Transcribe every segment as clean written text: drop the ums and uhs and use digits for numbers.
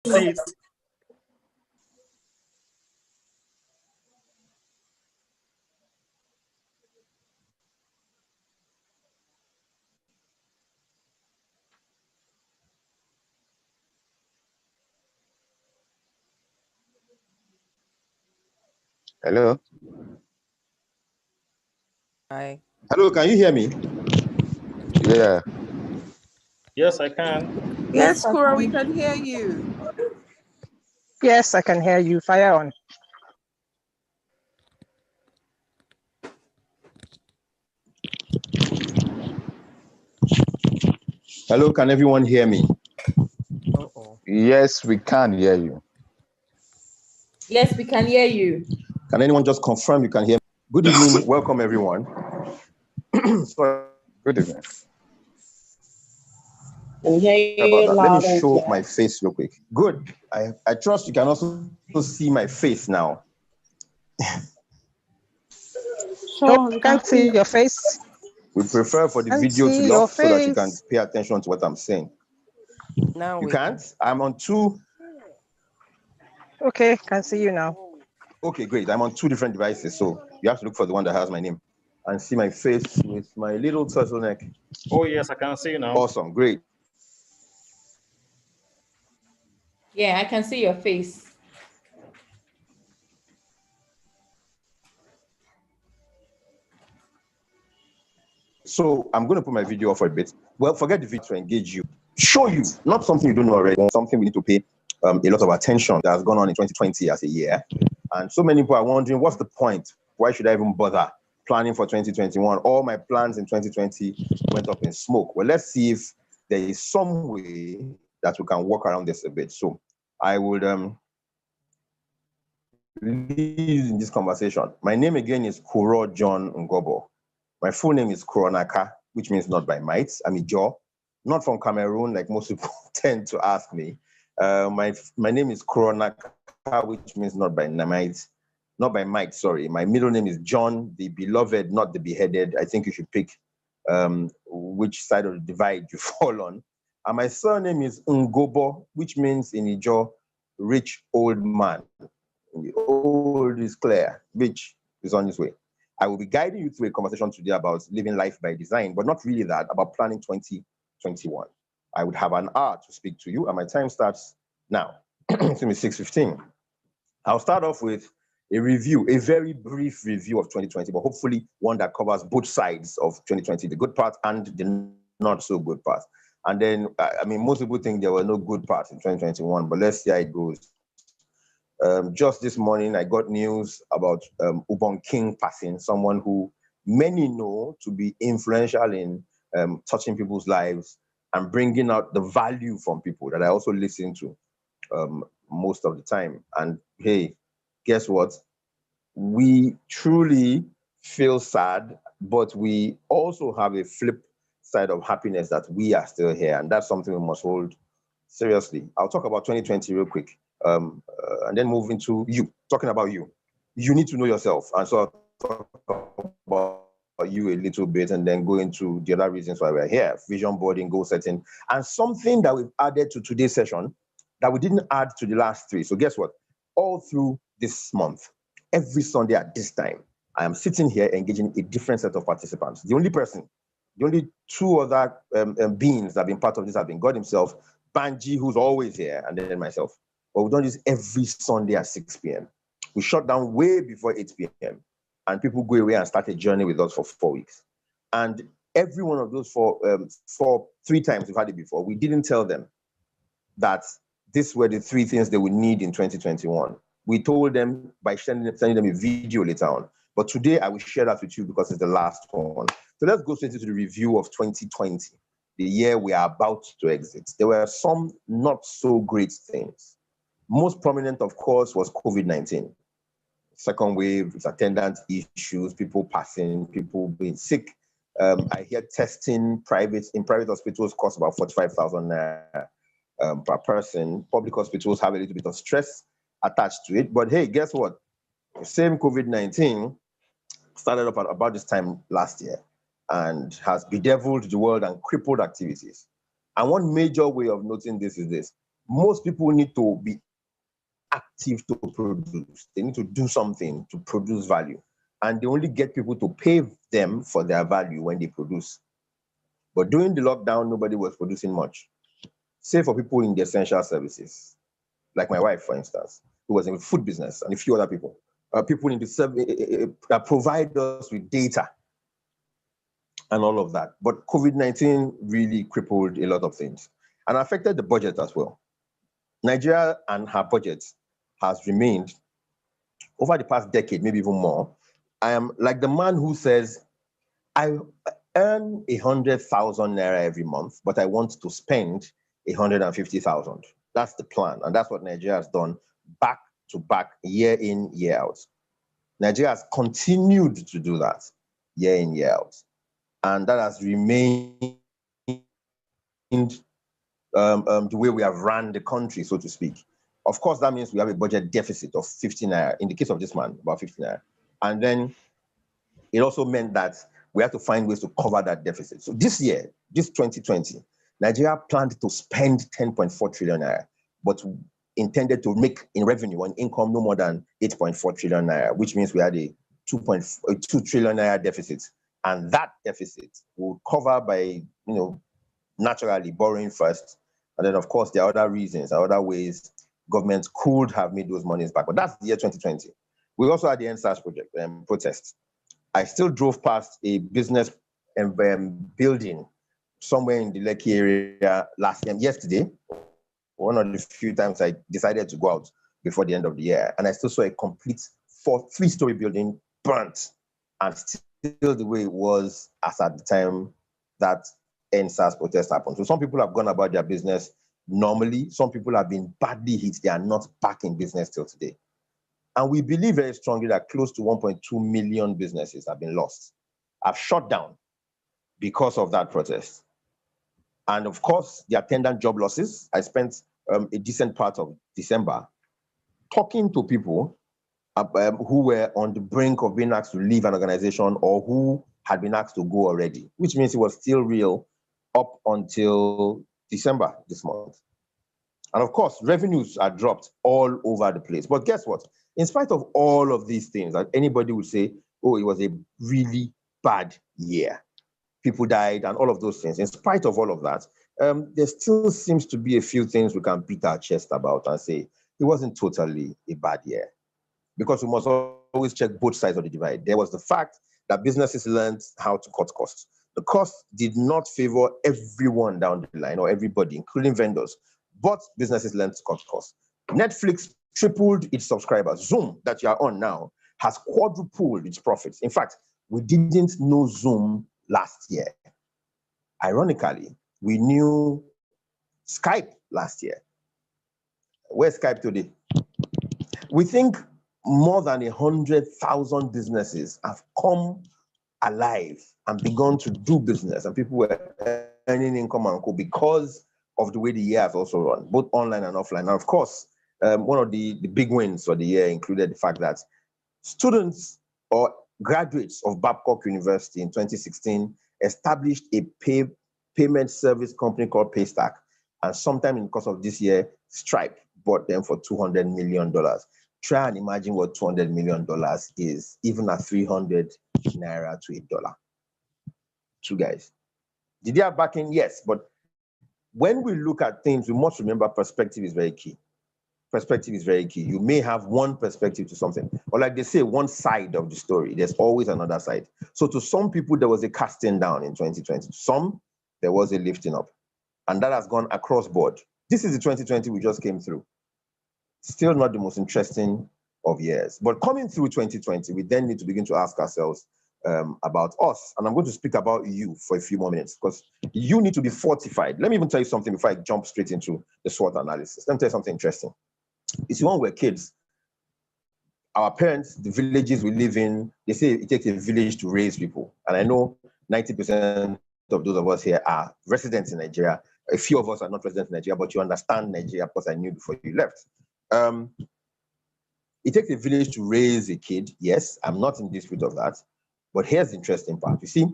Please. Hello. Hi. Hello, can you hear me? Yeah. Yes, I can. Yes, Kura, we can hear you. Yes, I can hear you. Fire on. Hello, can everyone hear me? Uh-oh. Yes, we can hear you. Yes, we can hear you. Can anyone just confirm you can hear me? Good evening. Welcome, everyone. Sorry Good evening. Can hear about you that. Let loud me and show clear. my face real quick. Good. I trust you can also see my face now. No, we can't see your face. We prefer for the Can't video to see your lock so that you can face. pay attention to what I'm saying. Now You we can't? I'm on two. Okay, can see you now. Okay, great. I'm on two different devices, so you have to look for the one that has my name and see my face with my little turtleneck. Oh, yes, I can see you now. Awesome, great. Yeah, I can see your face. So I'm going to put my video off for a bit. Well, forget the video to engage you. Show you, not something you don't know already, something we need to pay a lot of attention that has gone on in 2020 as a year. And so many people are wondering, what's the point? Why should I even bother planning for 2021? All my plans in 2020 went up in smoke. Well, let's see if there is some way that we can work around this a bit. So I would lead in this conversation. My name again is Kuro John Ngobo. My full name is Kuronaka, which means not by might. I'm Ijaw, not from Cameroon, like most people tend to ask me. My name is Kuronaka, which means not by might. Not by might, sorry. My middle name is John, the beloved, not the beheaded. I think you should pick which side of the divide you fall on. And my surname is Ngobo, which means in Ijaw, rich old man. The old is clear, rich is on his way. I will be guiding you through a conversation today about living life by design, but not really that, about planning 2021. I would have an hour to speak to you, and my time starts now. It's 6:15. I'll start off with a review, a very brief review of 2020, but hopefully one that covers both sides of 2020, the good part and the not so good part. And then, I mean, most people think there were no good parts in 2021, but let's see how it goes. Just this morning, I got news about Ubon King passing, someone who many know to be influential in touching people's lives and bringing out the value from people that I also listen to most of the time. And hey, guess what? We truly feel sad, but we also have a flip side of happiness that we are still here. And that's something we must hold seriously. I'll talk about 2020 real quick. And then move into you, talking about you. You need to know yourself. And so I'll talk about you a little bit and then go into the other reasons why we're here, vision boarding, goal setting, and something that we've added to today's session that we didn't add to the last three. So guess what? All through this month, every Sunday at this time, I am sitting here engaging a different set of participants. The only two other beings that have been part of this have been God himself, Banji, who's always here, and then myself. But we don't this every Sunday at 6 p.m. We shut down way before 8 p.m. and people go away and start a journey with us for 4 weeks. And every one of those three times we've had it before, we didn't tell them that these were the three things they would need in 2021. We told them by sending them a video later on. But today I will share that with you because it's the last one. So let's go straight into the review of 2020, the year we are about to exit. There were some not so great things. Most prominent, of course, was COVID-19. Second wave, its attendant issues, people passing, people being sick. I hear testing in private hospitals costs about 45,000 per person. Public hospitals have a little bit of stress attached to it. But hey, guess what? The same COVID-19 started up at about this time last year and has bedeviled the world and crippled activities. And one major way of noting this is this. most people need to be active to produce. They need to do something to produce value. And they only get people to pay them for their value when they produce. But during the lockdown, nobody was producing much. Save for people in the essential services, like my wife, for instance, who was in the food business, and a few other people. People in the service that provide us with data and all of that. But COVID-19 really crippled a lot of things and affected the budget as well. Nigeria and her budget has remained over the past decade, maybe even more. I am like the man who says, I earn 100,000 naira every month, but I want to spend 150,000. That's the plan. And that's what Nigeria has done back to back, year in, year out. Nigeria has continued to do that year in, year out. And that has remained the way we have run the country, so to speak. Of course, that means we have a budget deficit of 50 naira. In the case of this man, about 50 naira. And then it also meant that we had to find ways to cover that deficit. So this year, this 2020, Nigeria planned to spend 10.4 trillion naira, but intended to make in revenue and income no more than 8.4 trillion naira, which means we had a 2 trillion naira deficit. And that deficit will cover by, naturally borrowing first. And then, of course, there are other reasons, other ways governments could have made those monies back. But that's the year 2020. We also had the NSAS project protest. I still drove past a business building somewhere in the Lekki area yesterday. One of the few times I decided to go out before the end of the year. And I still saw a complete 3-story building burnt and still the way it was as at the time that NSAS protest happened. So some people have gone about their business normally. Some people have been badly hit. They are not back in business till today. And we believe very strongly that close to 1.2 million businesses have been lost, have shut down because of that protest. And of course, the attendant job losses. I spent a decent part of December talking to people who were on the brink of being asked to leave an organization or who had been asked to go already, which means it was still real up until December this month. And of course, revenues are dropped all over the place. But guess what? In spite of all of these things, that anybody would say, oh, it was a really bad year. People died and all of those things. In spite of all of that, there still seems to be a few things we can beat our chest about and say it wasn't totally a bad year. Because we must always check both sides of the divide. There was the fact that businesses learned how to cut costs. The cost did not favor everyone down the line or everybody, including vendors, but businesses learned to cut costs. Netflix tripled its subscribers. Zoom, that you are on now, has quadrupled its profits. In fact, we didn't know Zoom last year. Ironically, we knew Skype last year. Where's Skype today? We think more than 100,000 businesses have come alive and begun to do business, and people were earning income and co because of the way the year has also run, both online and offline. And of course, one of the big wins for the year included the fact that students or graduates of Babcock University in 2016 established a payment service company called Paystack. And sometime in the course of this year, Stripe bought them for $200 million. Try and imagine what $200 million is, even at 300 naira to $1. Two guys. Did they have backing? Yes, but when we look at things, we must remember perspective is very key. Perspective is very key. You may have one perspective to something, or like they say, one side of the story. There's always another side. So to some people, there was a casting down in 2020. To some, there was a lifting up. And that has gone across board. This is the 2020 we just came through. Still not the most interesting of years. But coming through 2020, we then need to begin to ask ourselves about us. And I'm going to speak about you for a few more minutes because you need to be fortified. Let me even tell you something before I jump straight into the SWOT analysis. Let me tell you something interesting. You see, when we're kids, our parents, the villages we live in, they say it takes a village to raise people. And I know 90% of those of us here are residents in Nigeria. A few of us are not residents in Nigeria, but you understand Nigeria because I knew before you left. It takes a village to raise a kid. Yes, I'm not in dispute of that. But here's the interesting part. You see,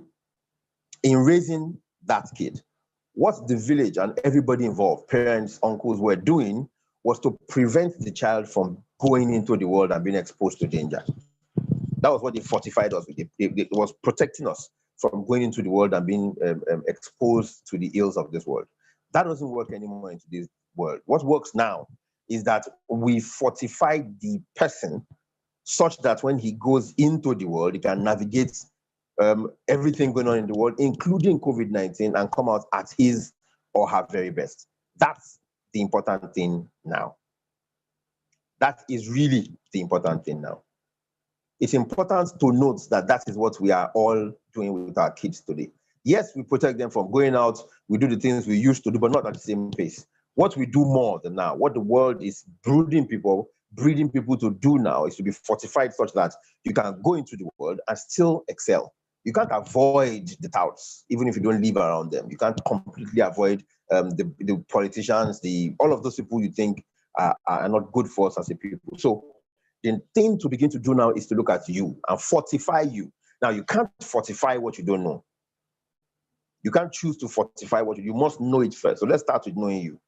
in raising that kid, What the village and everybody involved, parents, uncles, were doing was to prevent the child from going into the world and being exposed to danger. That was what they fortified us with. It was protecting us from going into the world and being exposed to the ills of this world. That doesn't work anymore in today's world. What works now is that we fortify the person such that when he goes into the world, he can navigate everything going on in the world, including COVID-19, and come out at his or her very best. That's the important thing now. That is really the important thing now. It's important to note that that is what we are all doing with our kids today. Yes, we protect them from going out. We do the things we used to do, but not at the same pace. What we do more than now, what the world is breeding people to do now, is to be fortified such that you can go into the world and still excel. You can't avoid the touts, even if you don't live around them. You can't completely avoid the politicians, all of those people you think are not good for us as a people. So the thing to begin to do now is to look at you and fortify you. Now, you can't fortify what you don't know. You can't choose to fortify what you must know it first. So let's start with knowing you.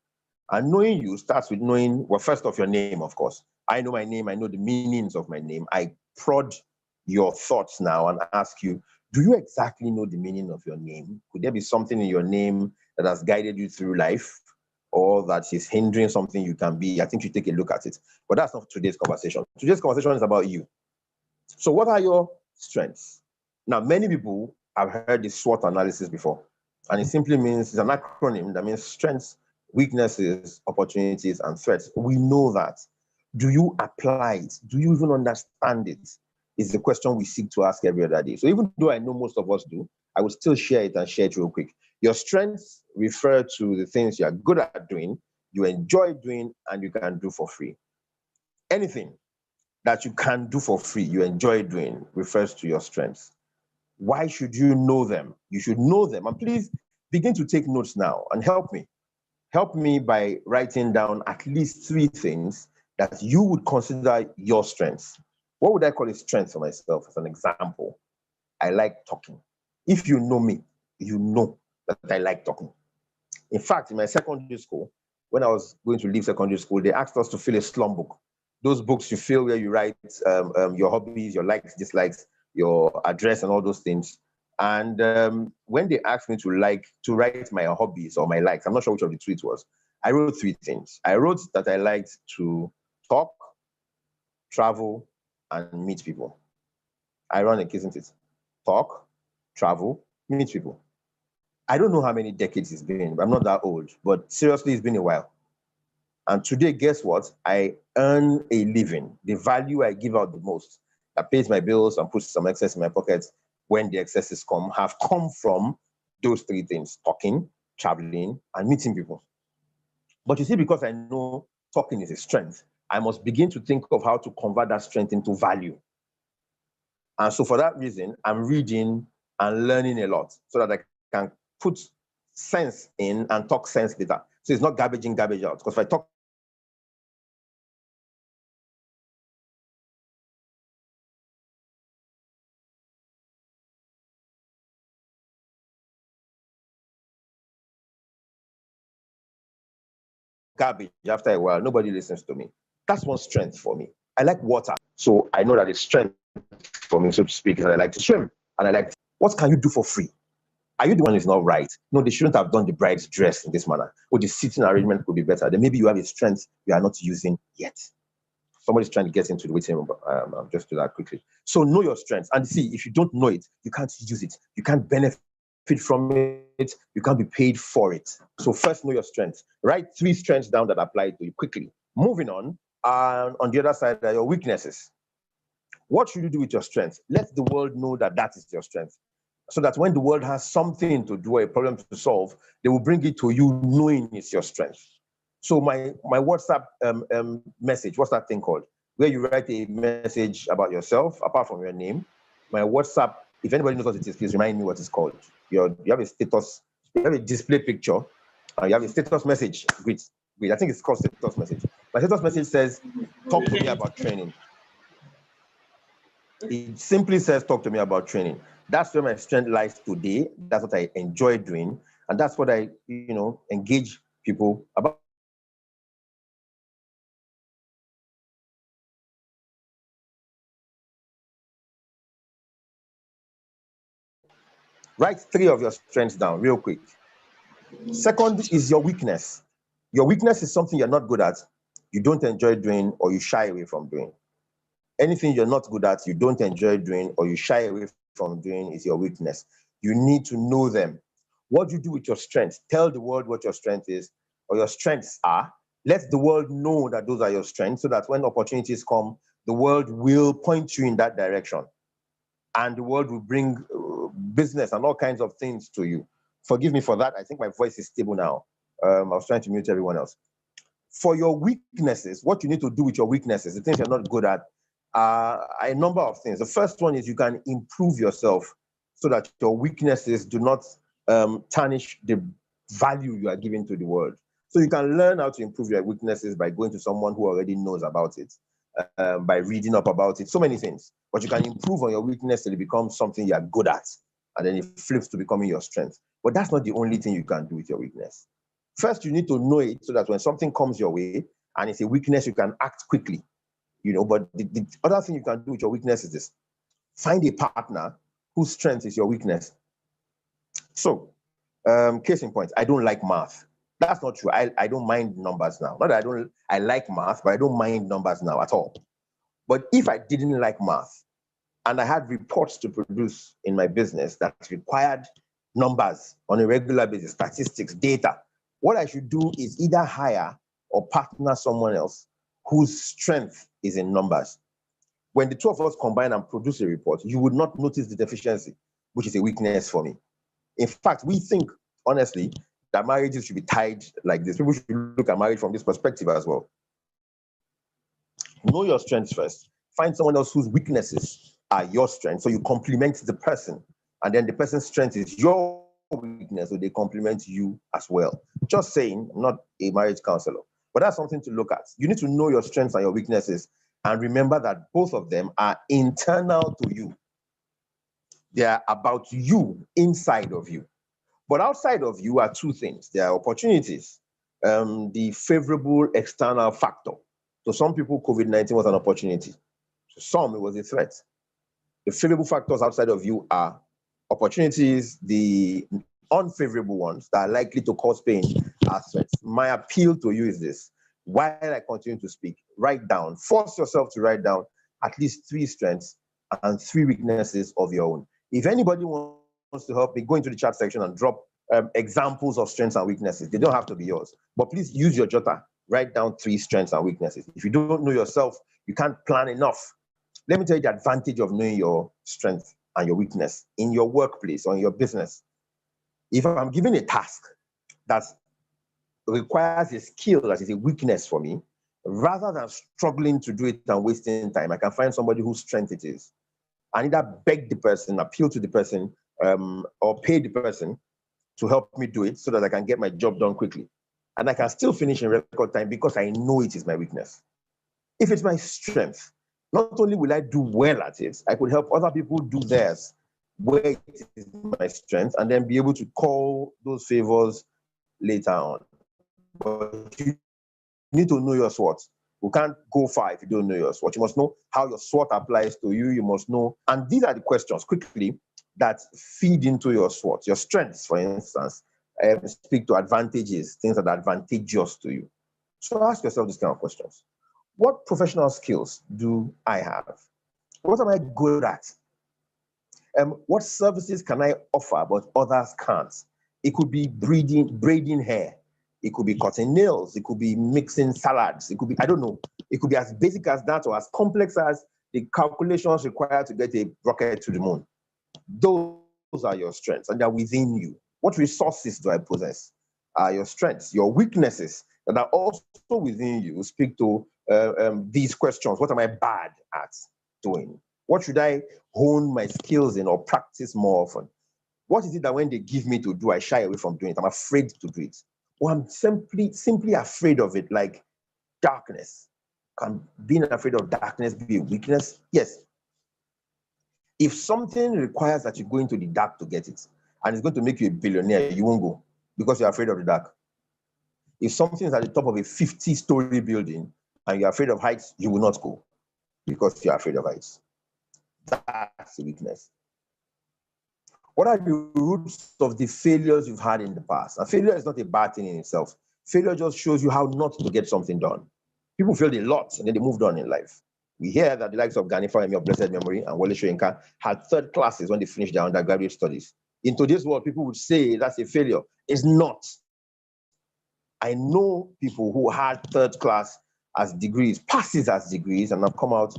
And knowing you starts with knowing, well, first off, your name, of course. I know my name. I know the meanings of my name. I prod your thoughts now and ask you, do you exactly know the meaning of your name? Could there be something in your name that has guided you through life, or that is hindering something you can be? I think you take a look at it. But that's not today's conversation. Today's conversation is about you. So what are your strengths? Now, many people have heard the SWOT analysis before, and it simply means, it's an acronym that means strengths, weaknesses, opportunities, and threats. We know that. Do you apply it? Do you even understand it? Is the question we seek to ask every other day. So even though I know most of us do, I will still share it and share it real quick. Your strengths refer to the things you are good at doing, you enjoy doing, and you can do for free. Anything that you can do for free, you enjoy doing, refers to your strengths. Why should you know them? You should know them. And please begin to take notes now and help me. Help me by writing down at least 3 things that you would consider your strengths. What would I call a strength for myself? As an example, I like talking. If you know me, you know that I like talking. In fact, in my secondary school, when I was going to leave secondary school, they asked us to fill a slum book. Those books you fill where you write your hobbies, your likes, dislikes, your address, and all those things. And when they asked me to write my hobbies or my likes, I'm not sure which of the 2 it was, I wrote 3 things. I wrote that I liked to talk, travel, and meet people. Ironic, isn't it? Talk, travel, meet people. I don't know how many decades it's been. I'm not that old, but seriously, it's been a while. And today, guess what? I earn a living. The value I give out the most, that pays my bills and puts some excess in my pockets when the excesses have come from those 3 things: talking, traveling, and meeting people. But you see, because I know talking is a strength, I must begin to think of how to convert that strength into value. And so for that reason, I'm reading and learning a lot so that I can put sense in and talk sense later. So it's not garbage in, garbage out. Because if I talk garbage after a while, nobody listens to me. That's one strength for me. I like water. So I know that it's strength for me, so to speak, is that I like to swim. And I like, what can you do for free? Are you the one who's not right? No, they shouldn't have done the bride's dress in this manner. Or the seating arrangement could be better. Then maybe you have a strength you are not using yet. Somebody's trying to get into the waiting room. I'll just do that quickly. So know your strengths. And see, if you don't know it, you can't use it. You can't benefit from it. You can't be paid for it. So first, know your strengths. Write 3 strengths down that apply to you quickly. Moving on the other side are your weaknesses. What should you do with your strengths? Let the world know that that is your strength, so that when the world has something to do, a problem to solve, they will bring it to you knowing it's your strength. So my WhatsApp message, what's that thing called? Where you write a message about yourself, apart from your name. My WhatsApp, if anybody knows what it is, please remind me what it's called. You have a status, you have a display picture, you have a status message. Great. I think it's called status message. My status message says, talk to me about training. It simply says, talk to me about training. That's where my strength lies today. That's what I enjoy doing. And that's what I, engage people about. Write 3 of your strengths down real quick. Second is your weakness. Your weakness is something you're not good at, you don't enjoy doing, or you shy away from doing. Anything you're not good at, you don't enjoy doing, or you shy away from doing is your weakness. You need to know them. What do you do with your strengths? Tell the world what your strength is, or your strengths are. Let the world know that those are your strengths, so that when opportunities come, the world will point you in that direction. And the world will bring business and all kinds of things to you. Forgive me for that. I think my voice is stable now. I was trying to mute everyone else. For your weaknesses, what you need to do with your weaknesses, the things you're not good at, are a number of things. The first one is you can improve yourself so that your weaknesses do not tarnish the value you are giving to the world. So you can learn how to improve your weaknesses by going to someone who already knows about it, by reading up about it, so many things. But you can improve on your weakness till it becomes something you're good at, and then it flips to becoming your strength. But that's not the only thing you can do with your weakness. First, you need to know it so that when something comes your way and it's a weakness, you can act quickly. But the other thing you can do with your weakness is this: find a partner whose strength is your weakness. So, case in point, I don't like math. That's not true. I don't mind numbers now. Not that I like math, but I don't mind numbers now at all. But if I didn't like math and I had reports to produce in my business that required numbers on a regular basis, statistics, data, what I should do is either hire or partner someone else whose strength is in numbers. When the two of us combine and produce a report, you would not notice the deficiency, which is a weakness for me. In fact, we think, honestly, that marriages should be tied like this. People should look at marriage from this perspective as well. Know your strengths first. Find someone else whose weaknesses are your strengths, so you complement the person. And then the person's strength is your weakness, so they complement you as well. Just saying, I'm not a marriage counselor, but that's something to look at. You need to know your strengths and your weaknesses, and remember that both of them are internal to you. They are about you, inside of you. But outside of you are two things. There are opportunities, the favorable external factor. So some people, COVID-19 was an opportunity. To some, it was a threat. The favorable factors outside of you are opportunities. The unfavorable ones that are likely to cause pain are threats. My appeal to you is this: while I continue to speak, write down, force yourself to write down at least 3 strengths and 3 weaknesses of your own. If anybody wants to help me, go into the chat section and drop examples of strengths and weaknesses. They don't have to be yours, but please use your jotter. Write down 3 strengths and weaknesses. If you don't know yourself, you can't plan enough. Let me tell you the advantage of knowing your strength and your weakness in your workplace or in your business. If I'm given a task that requires a skill that is a weakness for me, rather than struggling to do it and wasting time, I can find somebody whose strength it is. I either beg the person, appeal to the person, or pay the person to help me do it so that I can get my job done quickly. And I can still finish in record time because I know it is my weakness. If it's my strength, not only will I do well at it, I could help other people do theirs where it is my strength, and then be able to call those favors later on. But you need to know your SWOT. You can't go far if you don't know your SWOT. You must know how your SWOT applies to you. You must know, and these are the questions quickly that feed into your SWOT. Your strengths, for instance, speak to advantages, things that are advantageous to you. So ask yourself these kind of questions. What professional skills do I have? What am I good at? What services can I offer but others can't? It could be braiding hair. It could be cutting nails. It could be mixing salads. It could be, I don't know. It could be as basic as that or as complex as the calculations required to get a rocket to the moon. Those are your strengths, and they're within you. What resources do I possess? Are your strengths. Your weaknesses that are also within you speak to these questions. What am I bad at doing? What should I hone my skills in or practice more often? What is it that when they give me to do, I shy away from doing it? I'm afraid to do it. Or I'm simply afraid of it, like darkness. Can being afraid of darkness be a weakness? Yes. If something requires that you go into the dark to get it, and it's going to make you a billionaire, you won't go. because you're afraid of the dark. If something is at the top of a 50-story building and you're afraid of heights, you will not go because you're afraid of heights. That's a weakness. What are the roots of the failures you've had in the past? And failure is not a bad thing in itself. Failure just shows you how not to get something done. People failed a lot and then they moved on in life. We hear that the likes of Gani Fawehinmi of blessed memory and Wole Soyinka had third classes when they finished their undergraduate studies. In today's world, people would say that's a failure. It's not. I know people who had third class as degrees, passes as degrees, and have come out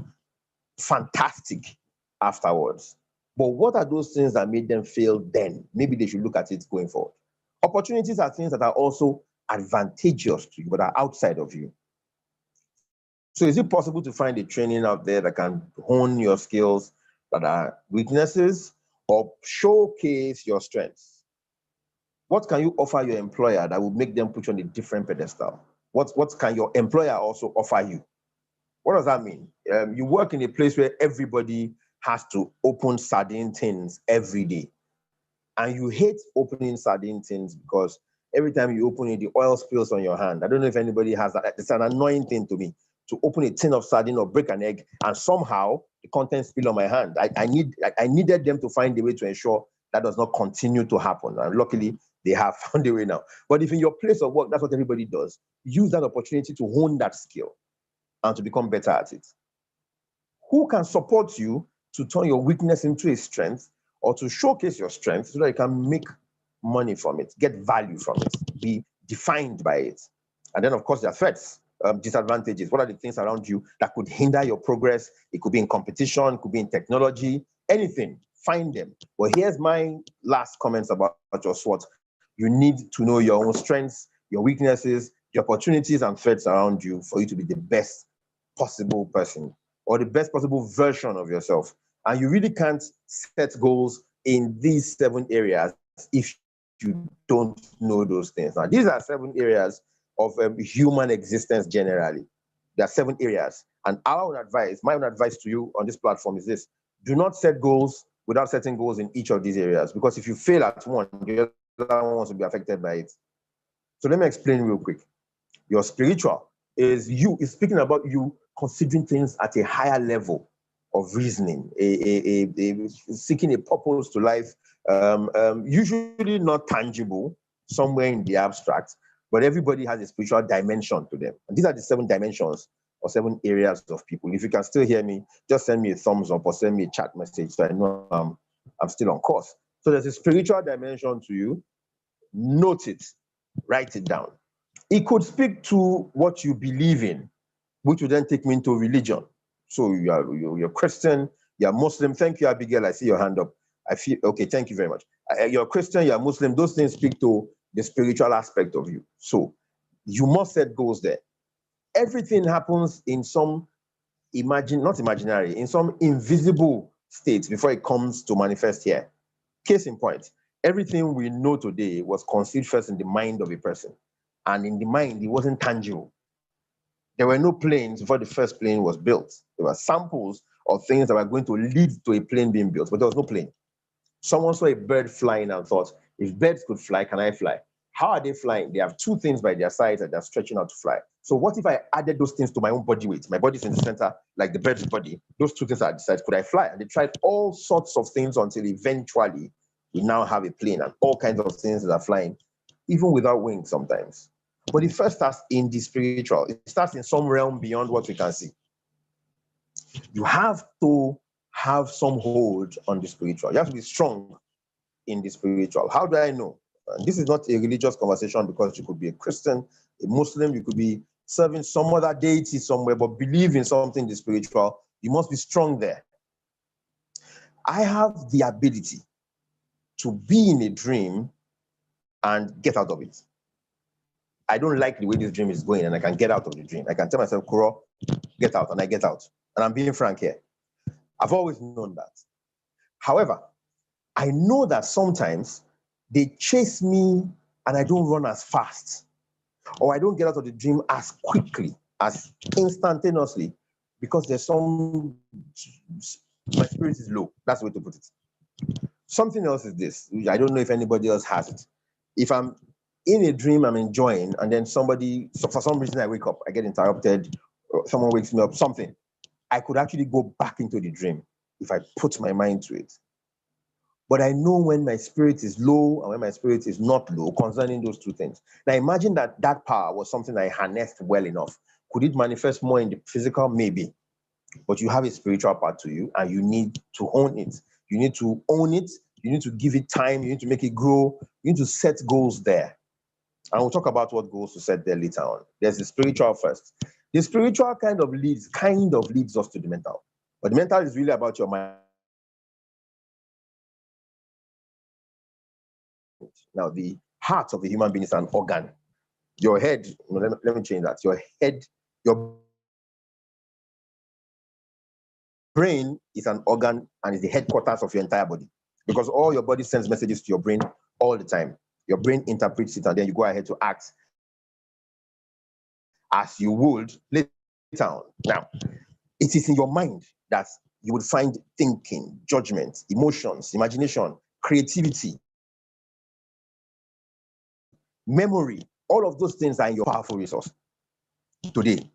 fantastic afterwards. But what are those things that made them fail then? Maybe they should look at it going forward. Opportunities are things that are also advantageous to you, but are outside of you. So is it possible to find a training out there that can hone your skills that are weaknesses or showcase your strengths? What can you offer your employer that will make them put you on a different pedestal? What can your employer also offer you? What does that mean? You work in a place where everybody has to open sardine tins every day. And you hate opening sardine tins because every time you open it, the oil spills on your hand. I don't know if anybody has that. It's an annoying thing to me to open a tin of sardine or break an egg and somehow the contents spill on my hand. I needed them to find a way to ensure that does not continue to happen. And luckily, they have found a way now. But if in your place of work, that's what everybody does, use that opportunity to hone that skill and to become better at it. Who can support you to turn your weakness into a strength or to showcase your strength so that you can make money from it, get value from it, be defined by it? And then, of course, there are threats, disadvantages. What are the things around you that could hinder your progress? It could be in competition, it could be in technology, anything. Find them. Well, here's my last comments about your SWOT. You need to know your own strengths, your weaknesses, the opportunities and threats around you for you to be the best possible person or the best possible version of yourself. And you really can't set goals in these 7 areas if you don't know those things. Now, these are 7 areas of human existence generally. There are 7 areas. And my own advice to you on this platform is this: do not set goals without setting goals in each of these areas, because if you fail at one, the other ones will be affected by it. So let me explain real quick. Your spiritual is speaking about you considering things at a higher level of reasoning, seeking a purpose to life, usually not tangible, somewhere in the abstract, but everybody has a spiritual dimension to them. And these are the 7 dimensions or 7 areas of people. If you can still hear me, just send me a thumbs up or send me a chat message so I know I'm still on course. So there's a spiritual dimension to you. Note it, write it down. It could speak to what you believe in, which would then take me into religion. So you're Christian, you're Muslim. Thank you, Abigail. I see your hand up. I feel okay. Thank you very much. You're Christian, you're Muslim. Those things speak to the spiritual aspect of you. So you must set goals there. Everything happens in some in some invisible states before it comes to manifest here. Case in point, everything we know today was conceived first in the mind of a person. And in the mind, it wasn't tangible. There were no planes before the first plane was built. There were samples of things that were going to lead to a plane being built, but there was no plane. Someone saw a bird flying and thought, if birds could fly, can I fly? How are they flying? They have 2 things by their sides that they're stretching out to fly. So what if I added those things to my own body weight? My body's in the center, like the bird's body. Those 2 things are at the sides. Could I fly? And they tried all sorts of things until eventually we now have a plane and all kinds of things that are flying, even without wings sometimes. But it first starts in the spiritual. It starts in some realm beyond what we can see. You have to have some hold on the spiritual. You have to be strong in the spiritual. How do I know? And this is not a religious conversation, because you could be a Christian, a Muslim, you could be serving some other deity somewhere, but believe in something in the spiritual. You must be strong there. I have the ability to be in a dream and get out of it. I don't like the way this dream is going, and I can get out of the dream. I can tell myself, Kuro, get out, and I get out. And I'm being frank here. I've always known that. However, I know that sometimes they chase me and I don't run as fast, or I don't get out of the dream as quickly, as instantaneously, because there's my spirit is low. That's the way to put it. Something else is this. I don't know if anybody else has it. If I'm in a dream I'm enjoying, and then somebody, so for some reason I wake up, I get interrupted, or someone wakes me up, something. I could actually go back into the dream if I put my mind to it. But I know when my spirit is low and when my spirit is not low concerning those two things. Now imagine that that power was something I harnessed well enough. Could it manifest more in the physical? Maybe. But you have a spiritual part to you and you need to own it. You need to own it. You need to give it time. You need to make it grow. You need to set goals there. And we'll talk about what goals to set there later on. There's the spiritual first. The spiritual kind of leads us to the mental. But the mental is really about your mind. Now, the heart of a human being is an organ. Your head, let me change that. Your head, your brain is an organ and is the headquarters of your entire body, because all your body sends messages to your brain all the time. Your brain interprets it, and then you go ahead to act as you would later on. Now, it is in your mind that you will find thinking, judgment, emotions, imagination, creativity, memory. All of those things are in your powerful resource today.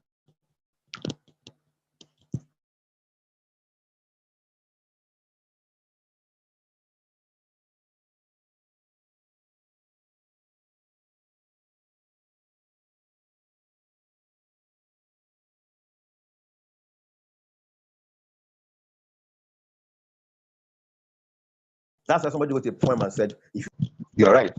That's why somebody wrote a poem and said, if you're right,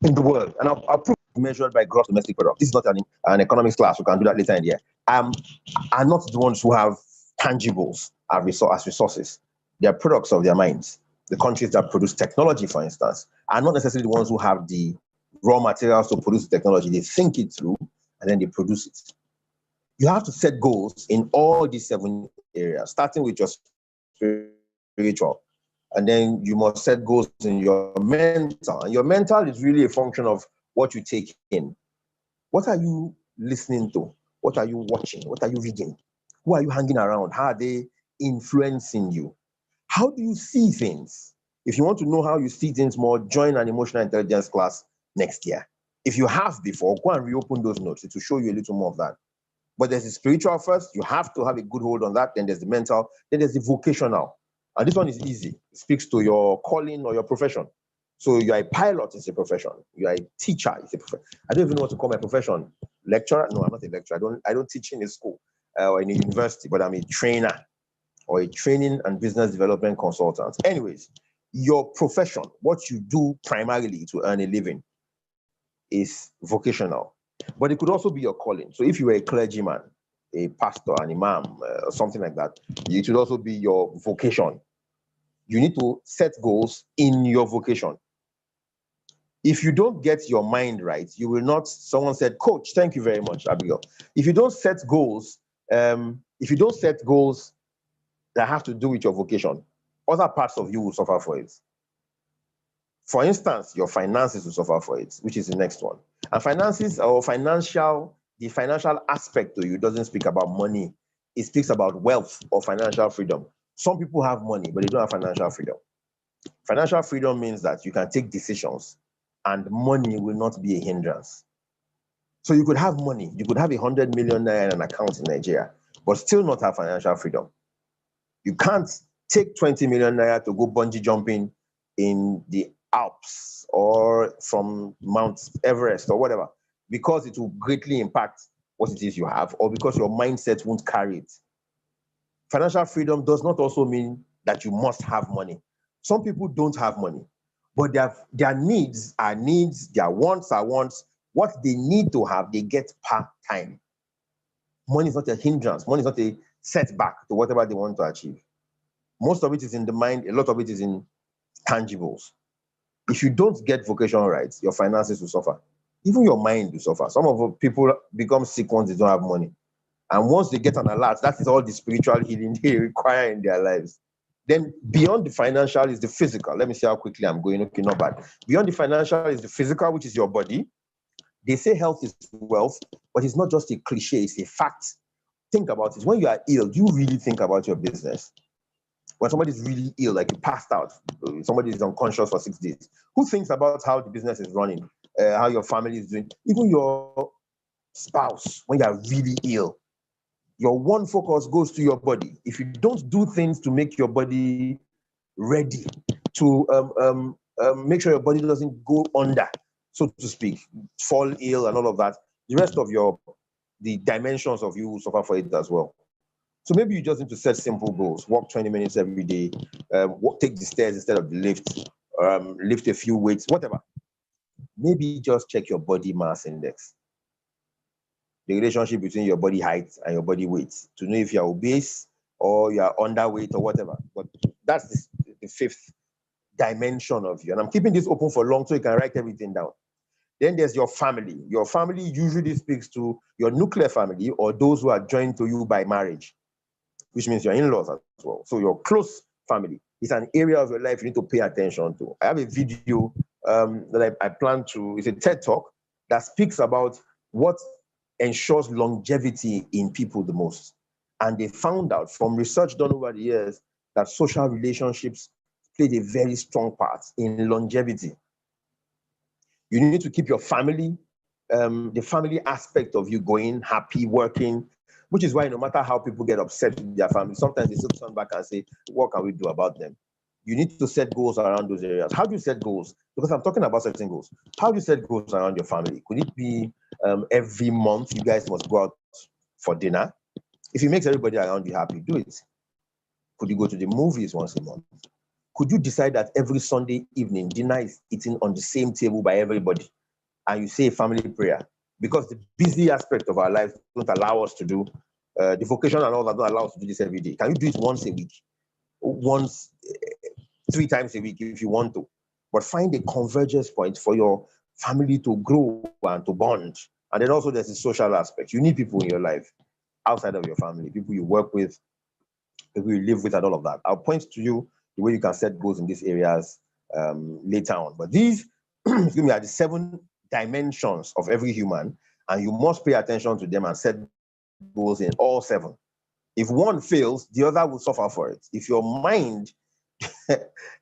in the world, and I'll prove measured by gross domestic product. This is not an economics class. We can do that later in the year. Are not the ones who have tangibles as resources. They are products of their minds. The countries that produce technology, for instance, are not necessarily the ones who have the raw materials to produce the technology. They think it through and then they produce it. You have to set goals in all these 7 areas, starting with your spiritual. And then you must set goals in your mental. And your mental is really a function of what you take in. What are you listening to? What are you watching? What are you reading? Who are you hanging around? How are they influencing you? How do you see things? If you want to know how you see things more, join an emotional intelligence class next year. If you have before, go and reopen those notes. It will show you a little more of that. But there's the spiritual first. You have to have a good hold on that. Then there's the mental. Then there's the vocational. And this one is easy. It speaks to your calling or your profession. So you're a pilot, it's a profession. You're a teacher, it's a profession. I don't even know what to call my profession. Lecturer? No, I'm not a lecturer. I don't teach in a school or in a university, but I'm a trainer or a training and business development consultant. Anyways, your profession, what you do primarily to earn a living, is vocational. But it could also be your calling. So if you were a clergyman, a pastor, an imam, or something like that, it should also be your vocation. You need to set goals in your vocation. If you don't get your mind right, you will not. Someone said, "Coach, thank you very much, Abigail." If you don't set goals, that have to do with your vocation, other parts of you will suffer for it. For instance, your finances will suffer for it, which is the next one. And finances or the financial aspect to you doesn't speak about money. It speaks about wealth or financial freedom. Some people have money, but they don't have financial freedom. Financial freedom means that you can take decisions and money will not be a hindrance. So you could have money, you could have 100 million naira in an account in Nigeria, but still not have financial freedom. You can't take 20 million naira to go bungee jumping in the Alps or from Mount Everest or whatever, because it will greatly impact what it is you have, or because your mindset won't carry it. Financial freedom does not also mean that you must have money. Some people don't have money, but their needs are needs, their wants are wants. What they need to have, they get part time. Money is not a hindrance. Money is not a setback to whatever they want to achieve. Most of it is in the mind. A lot of it is in tangibles. If you don't get vocation right, your finances will suffer. Even your mind will suffer. Some of the people become sick once they don't have money. And once they get an alert, that is all the spiritual healing they require in their lives. Then beyond the financial is the physical. Let me see how quickly I'm going. Okay, not bad. Beyond the financial is the physical, which is your body. They say health is wealth, but it's not just a cliche, it's a fact. Think about it. When you are ill, do you really think about your business? When somebody's really ill, like you passed out, somebody is unconscious for 6 days, who thinks about how the business is running, how your family is doing? Even your spouse, when you are really ill, your one focus goes to your body. If you don't do things to make your body ready, to make sure your body doesn't go under, so to speak, fall ill and all of that, the rest of the dimensions of you will suffer for it as well. So maybe you just need to set simple goals. Walk 20 minutes every day, take the stairs instead of the lift, lift a few weights, whatever. Maybe just check your body mass index, the relationship between your body height and your body weight, to know if you're obese or you're underweight or whatever. But that's the fifth dimension of you. And I'm keeping this open for long so you can write everything down. Then there's your family. Your family usually speaks to your nuclear family or those who are joined to you by marriage, which means your in-laws as well. So your close family is an area of your life you need to pay attention to. I have a video that I plan to, it's a TED Talk that speaks about what ensures longevity in people the most. And they found out from research done over the years that social relationships played a very strong part in longevity. You need to keep your family, the family aspect of you going, happy, working, which is why no matter how people get upset with their family, sometimes they still turn back and say, what can we do about them? You need to set goals around those areas. How do you set goals? Because I'm talking about setting goals. How do you set goals around your family? Could it be every month you guys must go out for dinner? If it makes everybody around you happy, do it. Could you go to the movies once a month? Could you decide that every Sunday evening dinner is eaten on the same table by everybody and you say a family prayer? Because the busy aspect of our lives don't allow us to do, the vocation and all that don't allow us to do this every day. Can you do it once a week? Once, 3 times a week if you want to. But find a convergence point for your family to grow and to bond. And then also there's the social aspect. You need people in your life outside of your family, people you work with, people you live with and all of that. I'll point to you the way you can set goals in these areas later on. But these excuse me, are the 7 dimensions of every human, and you must pay attention to them and set goals in all 7. If one fails, the other will suffer for it. If your mind,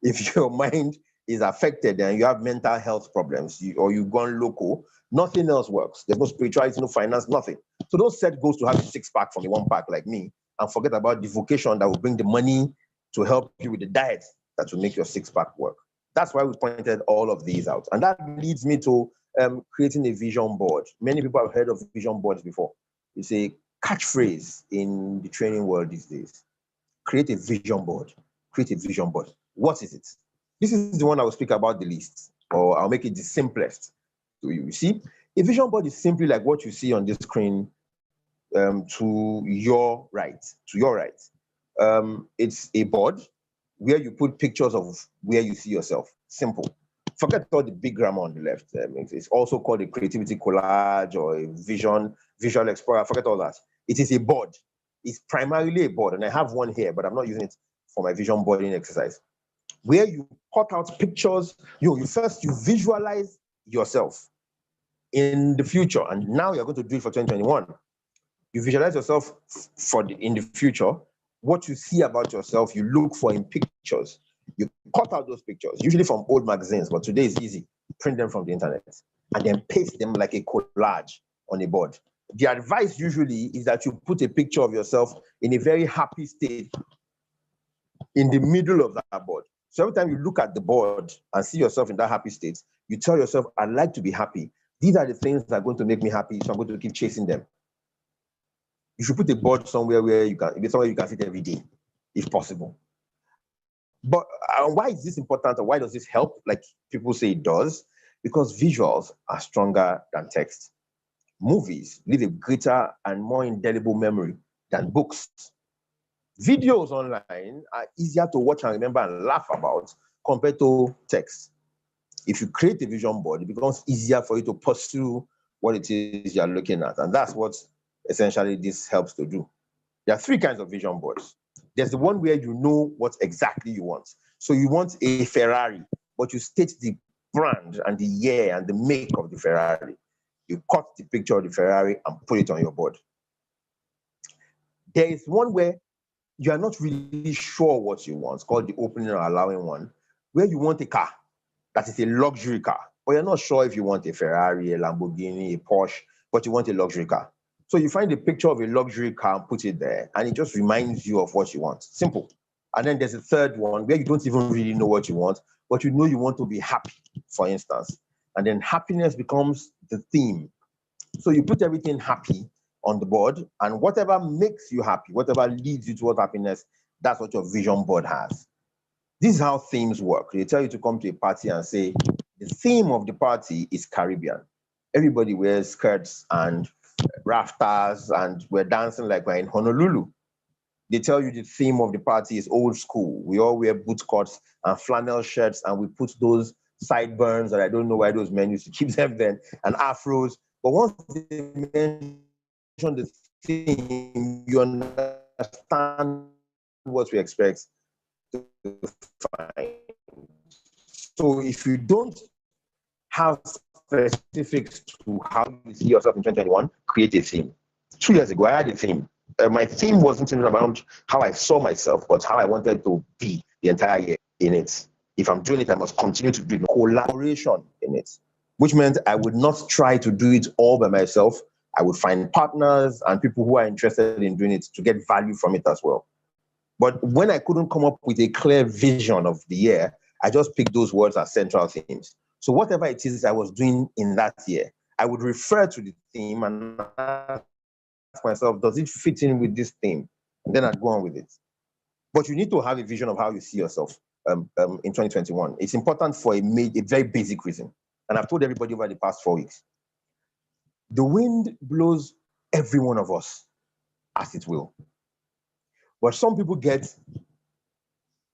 if your mind is affected and you have mental health problems, or you've gone local, nothing else works. There's no spirituality, no finance, nothing. So don't set goals to have a 6-pack from the 1-pack like me, and forget about the vocation that will bring the money to help you with the diet that will make your 6-pack work. That's why we pointed all of these out. And that leads me to creating a vision board. Many people have heard of vision boards before. It's a catchphrase in the training world these days. Create a vision board. Create a vision board. What is it? This is the one I will speak about the least, or I'll make it the simplest to you. You see, a vision board is simply like what you see on this screen to your right. To your right. It's a board where you put pictures of where you see yourself. Simple. Forget all the big grammar on the left. It's also called a creativity collage or a visual explorer. Forget all that. It is a board. It's primarily a board, and I have one here, but I'm not using it for my vision boarding exercise. Where you cut out pictures, you visualize yourself in the future, and now you're going to do it for 2021. You visualize yourself in the future. What you see about yourself, you look for in pictures. You cut out those pictures, usually from old magazines, but today is easy. Print them from the internet and then paste them like a collage on a board. The advice usually is that you put a picture of yourself in a very happy state in the middle of that board. So every time you look at the board and see yourself in that happy state, you tell yourself, I'd like to be happy. These are the things that are going to make me happy, so I'm going to keep chasing them. You should put a board somewhere where you can sit every day, if possible. But why is this important, or why does this help? Like people say it does, because visuals are stronger than text. Movies leave a greater and more indelible memory than books. Videos online are easier to watch and remember and laugh about compared to text. If you create a vision board, it becomes easier for you to pursue what it is you're looking at. And that's what essentially this helps to do. There are 3 kinds of vision boards. There's the one where you know what exactly you want. So you want a Ferrari, but you state the brand and the year and the make of the Ferrari. You cut the picture of the Ferrari and put it on your board. There is one where you are not really sure what you want. It's called the opening or allowing one, where you want a car that is a luxury car, but you're not sure if you want a Ferrari, a Lamborghini, a Porsche, but you want a luxury car. So you find a picture of a luxury car and put it there, and it just reminds you of what you want. Simple. And then there's a third one where you don't even really know what you want, but you know you want to be happy, for instance. And then happiness becomes the theme. So you put everything happy on the board, and whatever makes you happy, whatever leads you towards happiness, that's what your vision board has. This is how themes work. They tell you to come to a party and say, the theme of the party is Caribbean. Everybody wears skirts and rafters, and we're dancing like we're in Honolulu. They tell you the theme of the party is old school. We all wear boot cuts and flannel shirts, and we put those sideburns, and I don't know why those men used to keep them then, and afros. But once they mention the theme, you understand what we expect to find. So if you don't have specifics to how you see yourself in 2021, create a theme. 2 years ago, I had a theme. My theme wasn't around how I saw myself, but how I wanted to be the entire year in it. If I'm doing it, I must continue to do collaboration in it, which meant I would not try to do it all by myself. I would find partners and people who are interested in doing it to get value from it as well. But when I couldn't come up with a clear vision of the year, I just picked those words as central themes. So whatever it is I was doing in that year, I would refer to the theme and ask myself, does it fit in with this theme? And then I'd go on with it. But you need to have a vision of how you see yourself in 2021. It's important for a very basic reason. And I've told everybody over the past 4 weeks. The wind blows every one of us as it will. But some people get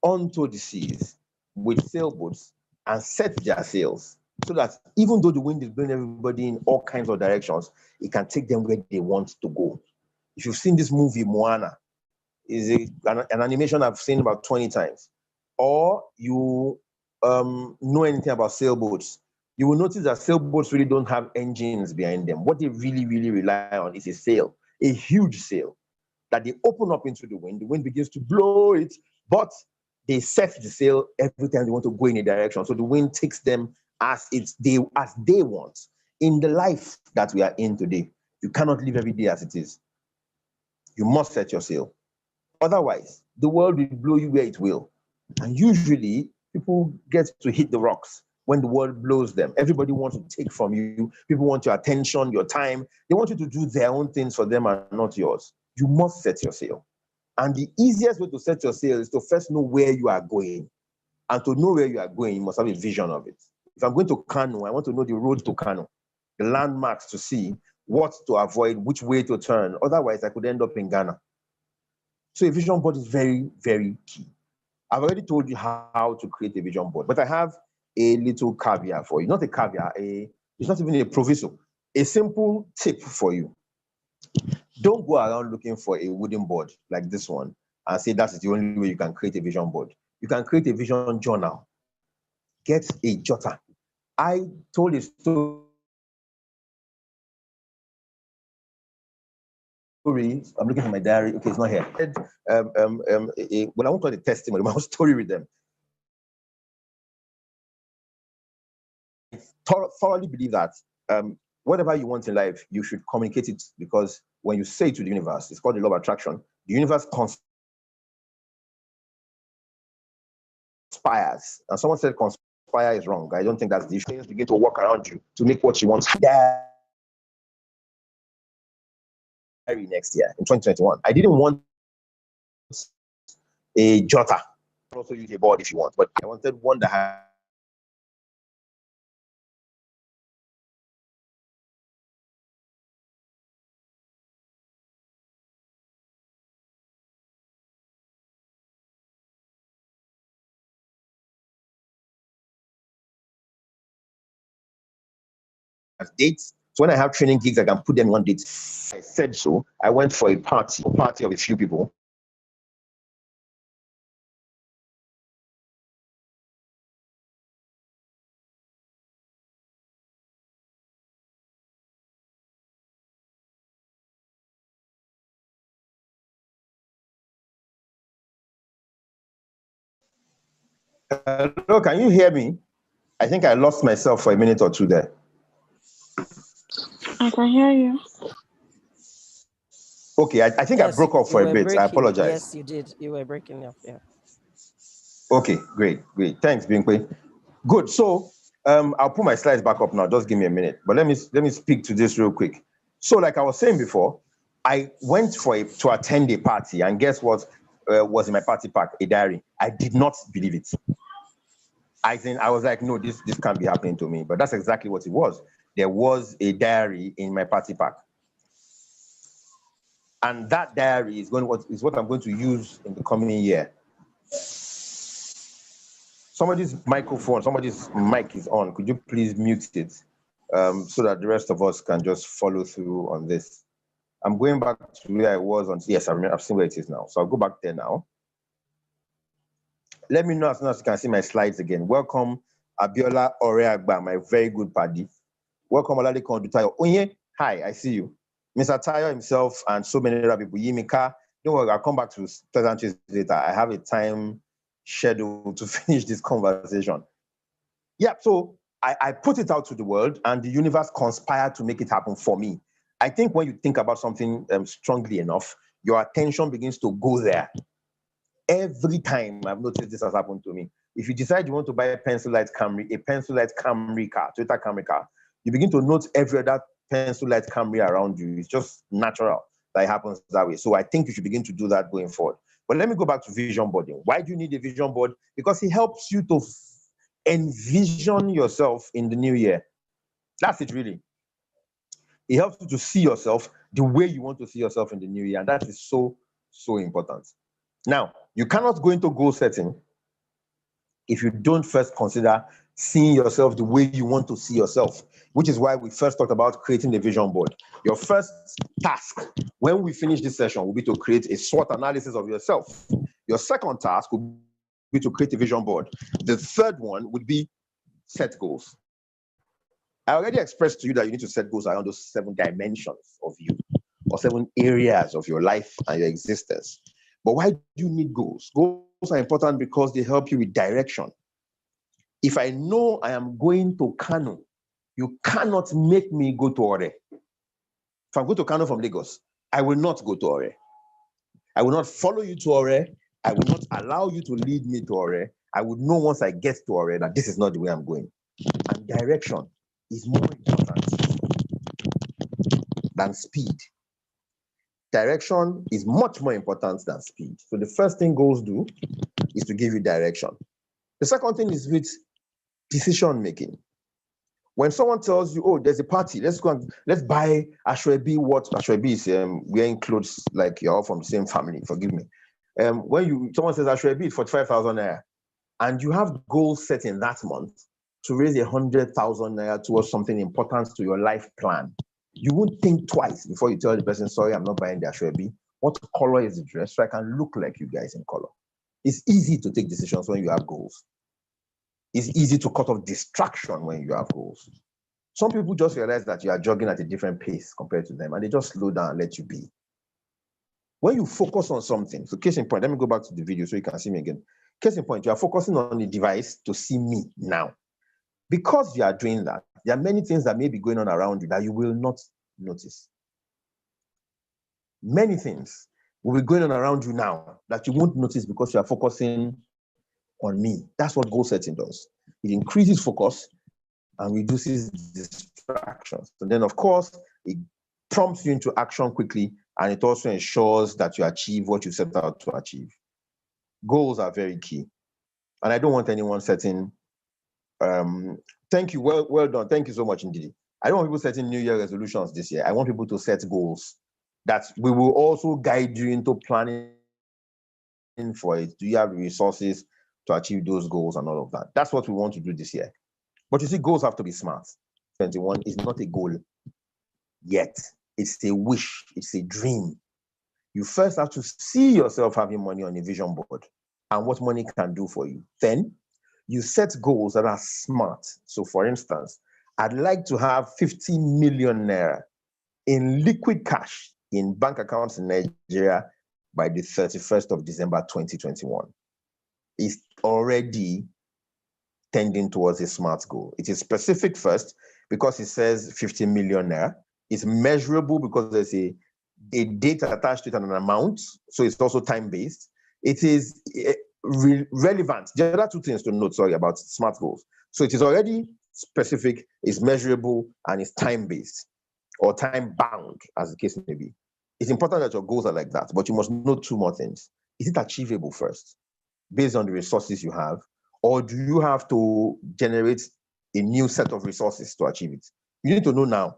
onto the seas with sailboats and set their sails so that even though the wind is blowing everybody in all kinds of directions, it can take them where they want to go. If you've seen this movie, Moana, is an animation I've seen about 20 times, or you know anything about sailboats, you will notice that sailboats really don't have engines behind them. What they really, really rely on is a sail, a huge sail that they open up into the wind begins to blow it, but they set the sail every time they want to go in a direction. So the wind takes them as they want. In the life that we are in today, you cannot live every day as it is. You must set your sail. Otherwise, the world will blow you where it will. And usually, people get to hit the rocks when the world blows them. Everybody wants to take from you. People want your attention, your time. They want you to do their own things for them and not yours. You must set your sail. And the easiest way to set your sail is to first know where you are going. And to know where you are going, you must have a vision of it. If I'm going to Kano, I want to know the road to Kano, the landmarks to see, what to avoid, which way to turn. Otherwise, I could end up in Ghana. So a vision board is very, very key. I've already told you how to create a vision board, but I have a little caveat for you. Not a caveat, it's not even a proviso. A simple tip for you. Don't go around looking for a wooden board like this one and say that's the only way you can create a vision board. You can create a vision journal. Get a jotter. I told a story. I'm looking at my diary. Okay, it's not here. Well, I won't call it a testimony, my story with them. I thoroughly believe that whatever you want in life, you should communicate it, because when you say it to the universe, it's called the law of attraction. The universe conspires. And someone said conspire is wrong. I don't think that's the issue. Things begin to work around you to make what you want next year in 2021. I didn't want a jotter. Also use a board if you want, but I wanted one that had dates. So when I have training gigs, I can put them on dates. I said so. I went for a party of a few people. Hello, can you hear me? I think I lost myself for a minute or two there. I can hear you. Okay, I think I broke off for a bit. I apologize. Yes, you did. You were breaking up. Yeah. Okay, great. Thanks, Binkwe. Good. So I'll put my slides back up now. Just give me a minute. But let me speak to this real quick. So, like I was saying before, I went to attend a party, and guess what was in my party pack? A diary. I did not believe it. I was like, no, this can't be happening to me. But that's exactly what it was. There was a diary in my party pack. And that diary is what I'm going to use in the coming year. Somebody's mic is on. Could you please mute it so that the rest of us can just follow through on this? I'm going back to where I was on. Yes, I've seen where it is now. So I'll go back there now. Let me know as soon as you can see my slides again. Welcome, Abiola Oreagba, my very good buddy. Welcome, Olalekan Odutayo. Onye, hi, I see you. Mr. Tayo himself and so many other people. Yimika, don't worry, I'll come back to pleasantries later. I have a time schedule to finish this conversation. Yeah, so I put it out to the world and the universe conspired to make it happen for me. I think when you think about something strongly enough, your attention begins to go there. Every time I've noticed this has happened to me. If you decide you want to buy a Pencil-Lite Camry car, Toyota Camry car, you begin to note every other Pencil-Lite Camry around you. It's just natural that it happens that way. So I think you should begin to do that going forward. But let me go back to vision boarding. Why do you need a vision board? Because it helps you to envision yourself in the new year. That's it, really. It helps you to see yourself the way you want to see yourself in the new year. And that is so, so important. Now, you cannot go into goal setting if you don't first consider seeing yourself the way you want to see yourself, which is why we first talked about creating a vision board. Your first task when we finish this session will be to create a SWOT analysis of yourself. Your second task will be to create a vision board. The third one would be set goals. I already expressed to you that you need to set goals around those 7 dimensions of you, or 7 areas of your life and your existence. But why do you need goals? Goals are important because they help you with direction. If I know I am going to Kano, you cannot make me go to Ore. If I'm going to Kano from Lagos, I will not go to Ore. I will not follow you to Ore. I will not allow you to lead me to Ore. I would know once I get to Ore that this is not the way I'm going. And direction is more important than speed. Direction is much more important than speed. So the first thing goals do is to give you direction. The second thing is with decision making. When someone tells you, oh, there's a party, let's buy Ashwebi. What Ashwebi is wearing clothes like you're all from the same family, forgive me. When someone says Ashwebi is 45,000 naira, and you have goals set in that month to raise 100,000 naira towards something important to your life plan, you won't think twice before you tell the person, sorry, I'm not buying the Ashwebi. What color is the dress so I can look like you guys in color? It's easy to take decisions when you have goals. It's easy to cut off distraction when you have goals. Some people just realize that you are jogging at a different pace compared to them, and they just slow down and let you be. When you focus on something, so case in point, let me go back to the video so you can see me again. Case in point, you are focusing on the device to see me now. Because you are doing that, there are many things that may be going on around you that you will not notice. Many things will be going on around you now that you won't notice because you are focusing on me. That's what goal setting does. It increases focus and reduces distractions. And then, of course, it prompts you into action quickly, and it also ensures that you achieve what you set out to achieve. Goals are very key. And I don't want anyone setting, thank you, well done. Thank you so much, indeed. I don't want people setting New Year resolutions this year. I want people to set goals that we will also guide you into planning for it. Do you have the resources to achieve those goals and all of that? That's what we want to do this year. But you see, goals have to be smart. 21 is not a goal yet. It's a wish. It's a dream. You first have to see yourself having money on a vision board and what money can do for you. Then you set goals that are smart. So for instance, I'd like to have 50 million naira in liquid cash in bank accounts in Nigeria by the 31st of December, 2021. It's already tending towards a SMART goal. It is specific first because it says 50 million naira. It's measurable because there's a date attached to it and an amount. So it's also time-based. It is relevant. There are two things to note, about SMART goals. So it is already specific, it's measurable, and it's time-based or time-bound, as the case may be. It's important that your goals are like that, but you must know two more things. Is it achievable first, based on the resources you have, or do you have to generate a new set of resources to achieve it? You need to know now.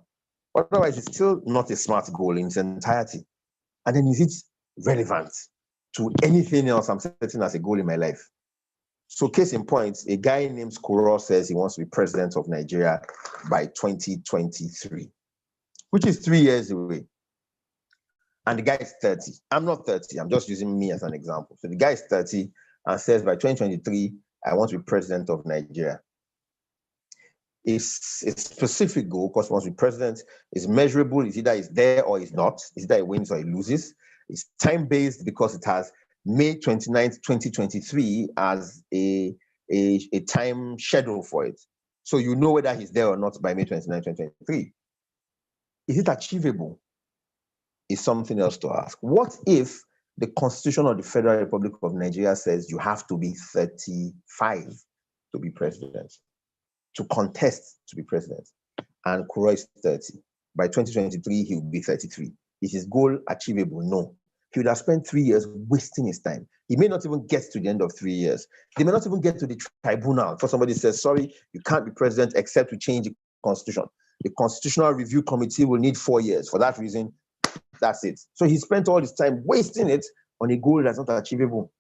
Otherwise, it's still not a SMART goal in its entirety. And then is it relevant to anything else I'm setting as a goal in my life? So case in point, a guy named Kuro says he wants to be president of Nigeria by 2023, which is 3 years away. And the guy is 30. I'm not 30. I'm just using me as an example. So the guy is 30 and says by 2023, I want to be president of Nigeria. It's a specific goal because once we president, it's measurable. It's either he's there or he's not. It's either he wins or he loses. It's time-based because it has May 29th, 2023 as a time schedule for it. So you know whether he's there or not by May 29th, 2023. Is it achievable? Is something else to ask. What if the Constitution of the Federal Republic of Nigeria says you have to be 35 to be president, to contest to be president, and Kuro is 30? By 2023, he will be 33. Is his goal achievable? No. He would have spent 3 years wasting his time. He may not even get to the end of 3 years. They may not even get to the tribunal for somebody says, sorry, you can't be president except to change the Constitution. The Constitutional Review Committee will need 4 years. For that reason, that's it. So he spent all his time wasting it on a goal that's not achievable.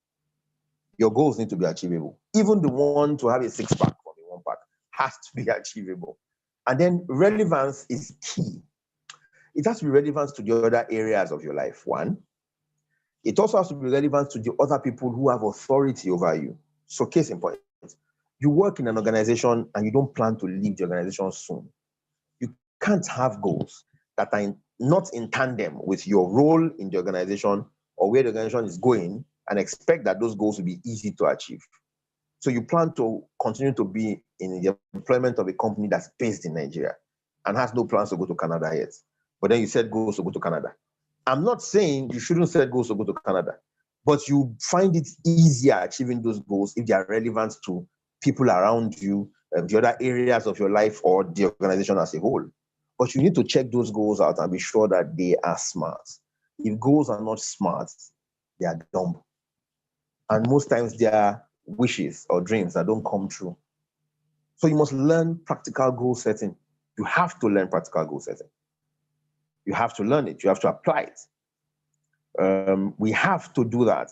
Your goals need to be achievable. Even the one to have a six-pack from a one-pack has to be achievable. And then relevance is key. It has to be relevant to the other areas of your life, one. It also has to be relevant to the other people who have authority over you. So case in point, you work in an organization and you don't plan to leave the organization soon. You can't have goals that are not in tandem with your role in the organization or where the organization is going and expect that those goals will be easy to achieve. So you plan to continue to be in the employment of a company that's based in Nigeria and has no plans to go to Canada yet. But then you set goals to go to Canada. I'm not saying you shouldn't set goals to go to Canada, but you find it easier achieving those goals if they are relevant to people around you, the other areas of your life or the organization as a whole. But you need to check those goals out and be sure that they are smart. If goals are not smart, they are dumb. And most times they are wishes or dreams that don't come true. So you must learn practical goal setting. You have to learn practical goal setting. You have to learn it. You have to apply it. We have to do that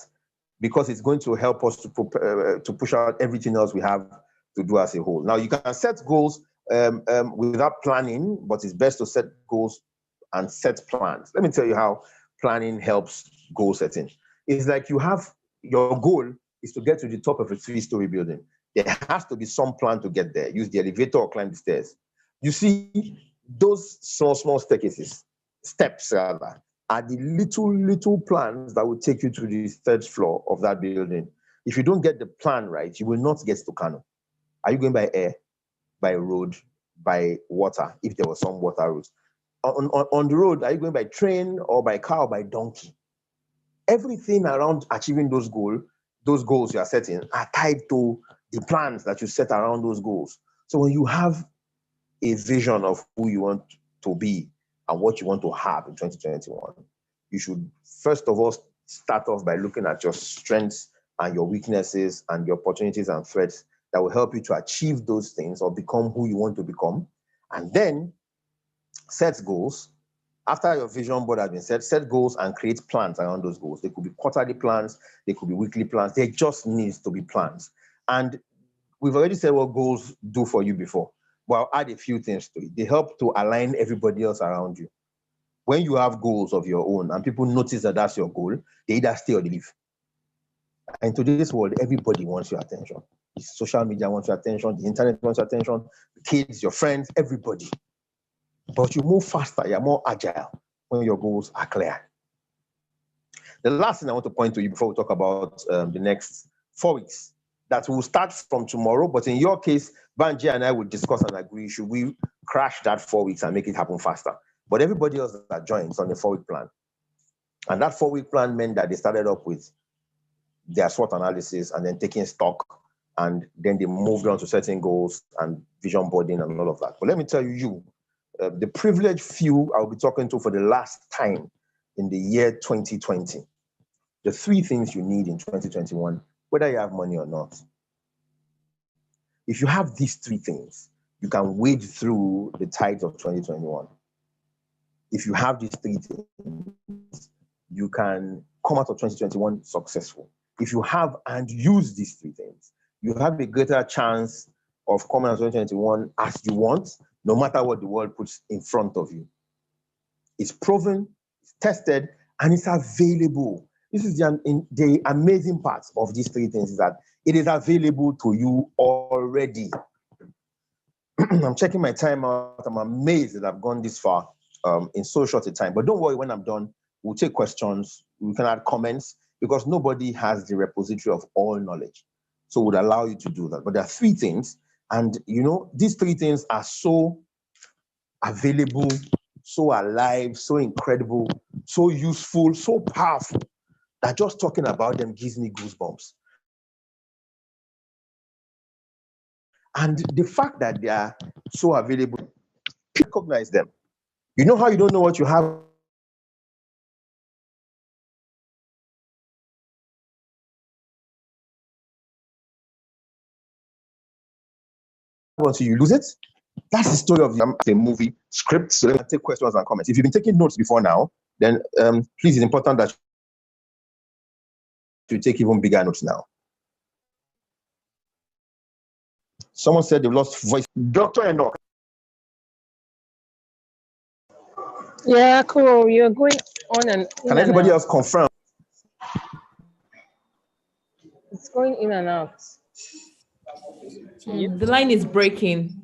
because it's going to help us to push out everything else we have to do as a whole. Now, you can set goals without planning, but it's best to set goals and set plans. Let me tell you how planning helps goal setting. It's like you have your goal is to get to the top of a 3-story building. There has to be some plan to get there. Use the elevator or climb the stairs. You see, those small steps rather, are the little plans that will take you to the 3rd floor of that building. If you don't get the plan right, you will not get to Kano. Are you going by air, by road, by water, if there was some water route? On the road, are you going by train or by car or by donkey? Everything around achieving those goals you are setting are tied to the plans that you set around those goals. So when you have a vision of who you want to be and what you want to have in 2021, you should first of all start off by looking at your strengths and your weaknesses and your opportunities and threats that will help you to achieve those things or become who you want to become. And then set goals. After your vision board has been set goals and create plans around those goals. They could be quarterly plans, they could be weekly plans. They just need to be plans. And we've already said what goals do for you before, but I'll add a few things to it. They help to align everybody else around you. When you have goals of your own and people notice that that's your goal, they either stay or they leave. And in today's world, everybody wants your attention. The social media wants your attention, the internet wants your attention, the kids, your friends, everybody. But you move faster, you're more agile when your goals are clear. The last thing I want to point to you before we talk about the next 4 weeks that will start from tomorrow. But in your case, Banji and I will discuss and agree, should we crash that 4 weeks and make it happen faster? But everybody else that joined is on the 4-week plan. And that 4-week plan meant that they started up with their SWOT analysis and then taking stock. And then they moved on to setting goals and vision boarding and all of that. But let me tell you, the privileged few I'll be talking to for the last time in the year 2020, the 3 things you need in 2021, whether you have money or not. If you have these 3 things, you can wade through the tides of 2021. If you have these 3 things, you can come out of 2021 successful. If you have and use these 3 things, you have a greater chance of coming out of 2021 as you want, no matter what the world puts in front of you. It's proven, it's tested, and it's available. This is the amazing part of these 3 things, is that it is available to you already. I'm checking my time out. I'm amazed that I've gone this far in so short a time. But don't worry, when I'm done, we'll take questions. We can add comments, because nobody has the repository of all knowledge. So it would allow you to do that. But there are 3 things. And these 3 things are so available, so alive, so incredible, so useful, so powerful, that just talking about them gives me goosebumps. And the fact that they are so available, recognize them. You know how you don't know what you have until you lose it? That's the story of the movie script. So let me take questions and comments. If you've been taking notes before now, then please, it's important that you take even bigger notes now. Someone said they've lost voice. Dr. Enoch. Yeah, cool. You're going on and in. Can everybody else confirm? It's going in and out. The line is breaking.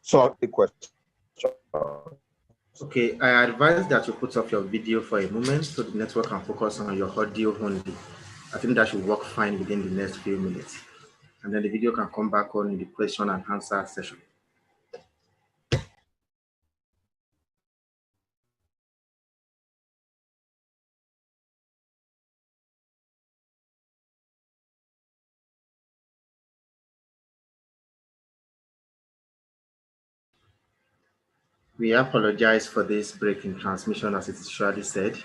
So the question. Okay, I advise that you put off your video for a moment so the network can focus on your audio only. I think that should work fine within the next few minutes. And then the video can come back on in the question and answer session. We apologize for this break in transmission, as it is usually said.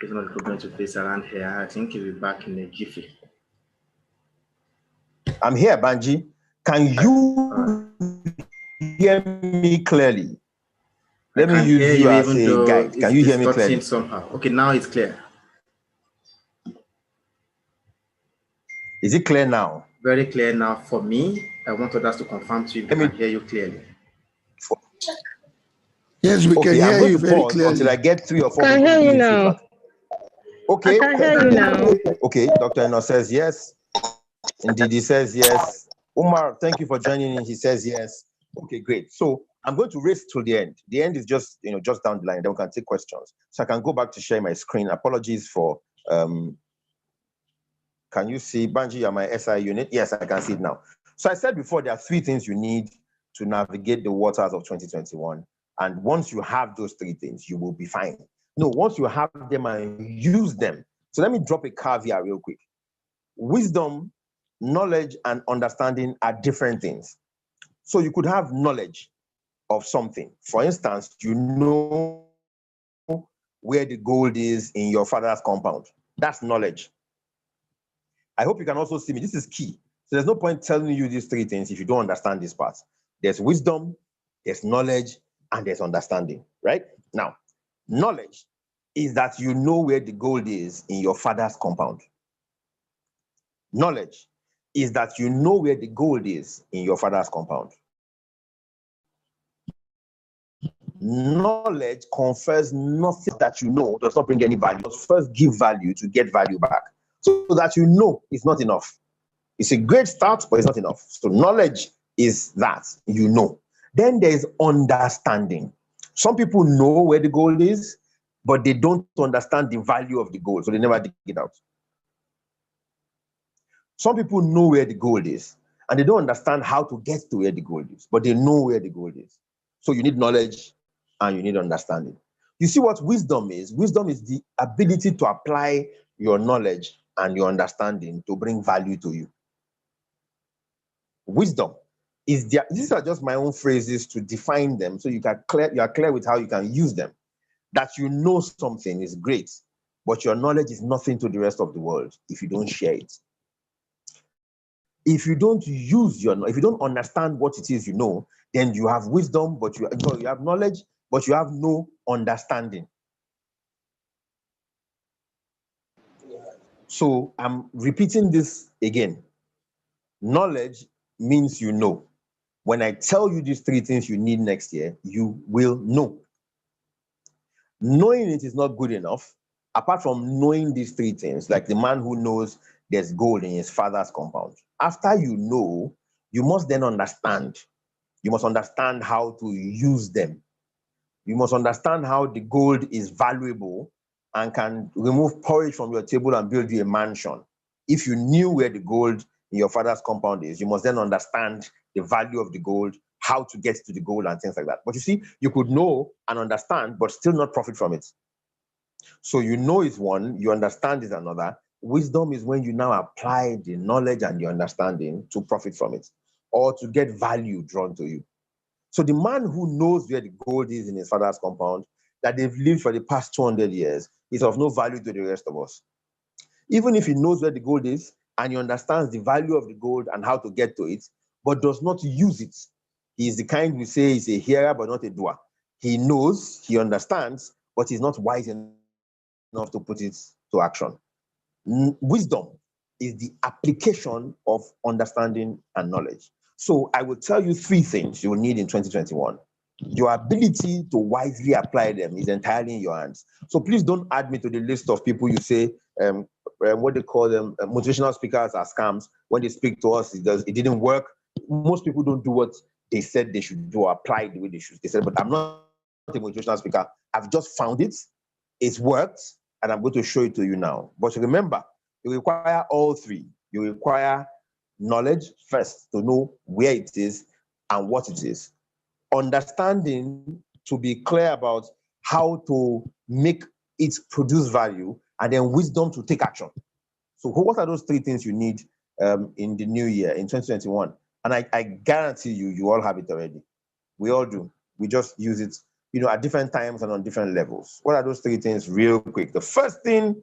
It's not going to face around here. I think he'll be back in a jiffy. I'm here, Banji. Can you hear me clearly? Let me use you as a guide. Can you hear me clearly? Somehow. Okay, now it's clear. Is it clear now? Very clear now for me. I want others to confirm to you if I can hear you clearly. Yes, we can hear you very clearly. Until I get 3 or 4. Can hear you now. Okay. I can hear you now. Okay, Dr. Eno says yes. Indeed, he says yes. Umar, thank you for joining in. He says yes. Okay, great. So I'm going to race till the end. The end is just, just down the line. Then we can take questions. So I can go back to share my screen. Apologies for, can you see, Banji, you're my SI unit? Yes, I can see it now. So I said before, there are 3 things you need to navigate the waters of 2021. And once you have those 3 things, you will be fine. No, once you have them and use them. So let me drop a caveat real quick. Wisdom, knowledge, and understanding are different things. So you could have knowledge of something. For instance, you know where the gold is in your father's compound. That's knowledge. I hope you can also see me. This is key. So there's no point telling you these 3 things if you don't understand this part. There's wisdom, there's knowledge, and there's understanding, right? Now, knowledge is that you know where the gold is in your father's compound. Knowledge is that you know where the gold is in your father's compound. Knowledge confers nothing that you know, does not bring any value. First give value to get value back. So that you know is not enough. It's a great start, but it's not enough. So knowledge is that you know. Then there's understanding. Some people know where the gold is, but they don't understand the value of the gold, so they never dig it out. Some people know where the gold is, and they don't understand how to get to where the gold is, but they know where the gold is. So you need knowledge and you need understanding. You see what wisdom is? Wisdom is the ability to apply your knowledge and your understanding to bring value to you. Wisdom is these are just my own phrases to define them, so you are clear with how you can use them. That you know something is great, but your knowledge is nothing to the rest of the world if you don't share it. If you don't if you don't understand what it is you know, then you have wisdom, but you have knowledge, but you have no understanding. So I'm repeating this again. Knowledge means you know. When I tell you these three things you need next year, you will know. Knowing it is not good enough. Apart from knowing these three things, like the man who knows there's gold in his father's compound. After you know, you must then understand. You must understand how to use them. You must understand how the gold is valuable and can remove porridge from your table and build you a mansion. If you knew where the gold in your father's compound is, you must then understand the value of the gold, how to get to the gold and things like that. But you see, you could know and understand, but still not profit from it. So you know is one, you understand is another. Wisdom is when you now apply the knowledge and the understanding to profit from it or to get value drawn to you. So the man who knows where the gold is in his father's compound, that they've lived for the past 200 years, is of no value to the rest of us. Even if he knows where the gold is and he understands the value of the gold and how to get to it, but does not use it, he is the kind we say is a hearer but not a doer. He knows, he understands, but he's not wise enough to put it to action. Wisdom is the application of understanding and knowledge. So I will tell you three things you will need in 2021. Your ability to wisely apply them is entirely in your hands. So please don't add me to the list of people you say, what they call them, motivational speakers are scams. When they speak to us, it didn't work. Most people don't do what they said they should do or apply the way they should. They said, but I'm not a motivational speaker. I've just found it. It's worked. And I'm going to show it to you now. But remember, you require all three. You require knowledge first to know where it is and what it is. Understanding to be clear about how to make it produce value, and then wisdom to take action. So what are those three things you need in the new year, in 2021? And I guarantee you all have it already. We all do. We just use it, at different times and on different levels. What are those three things real quick? The first thing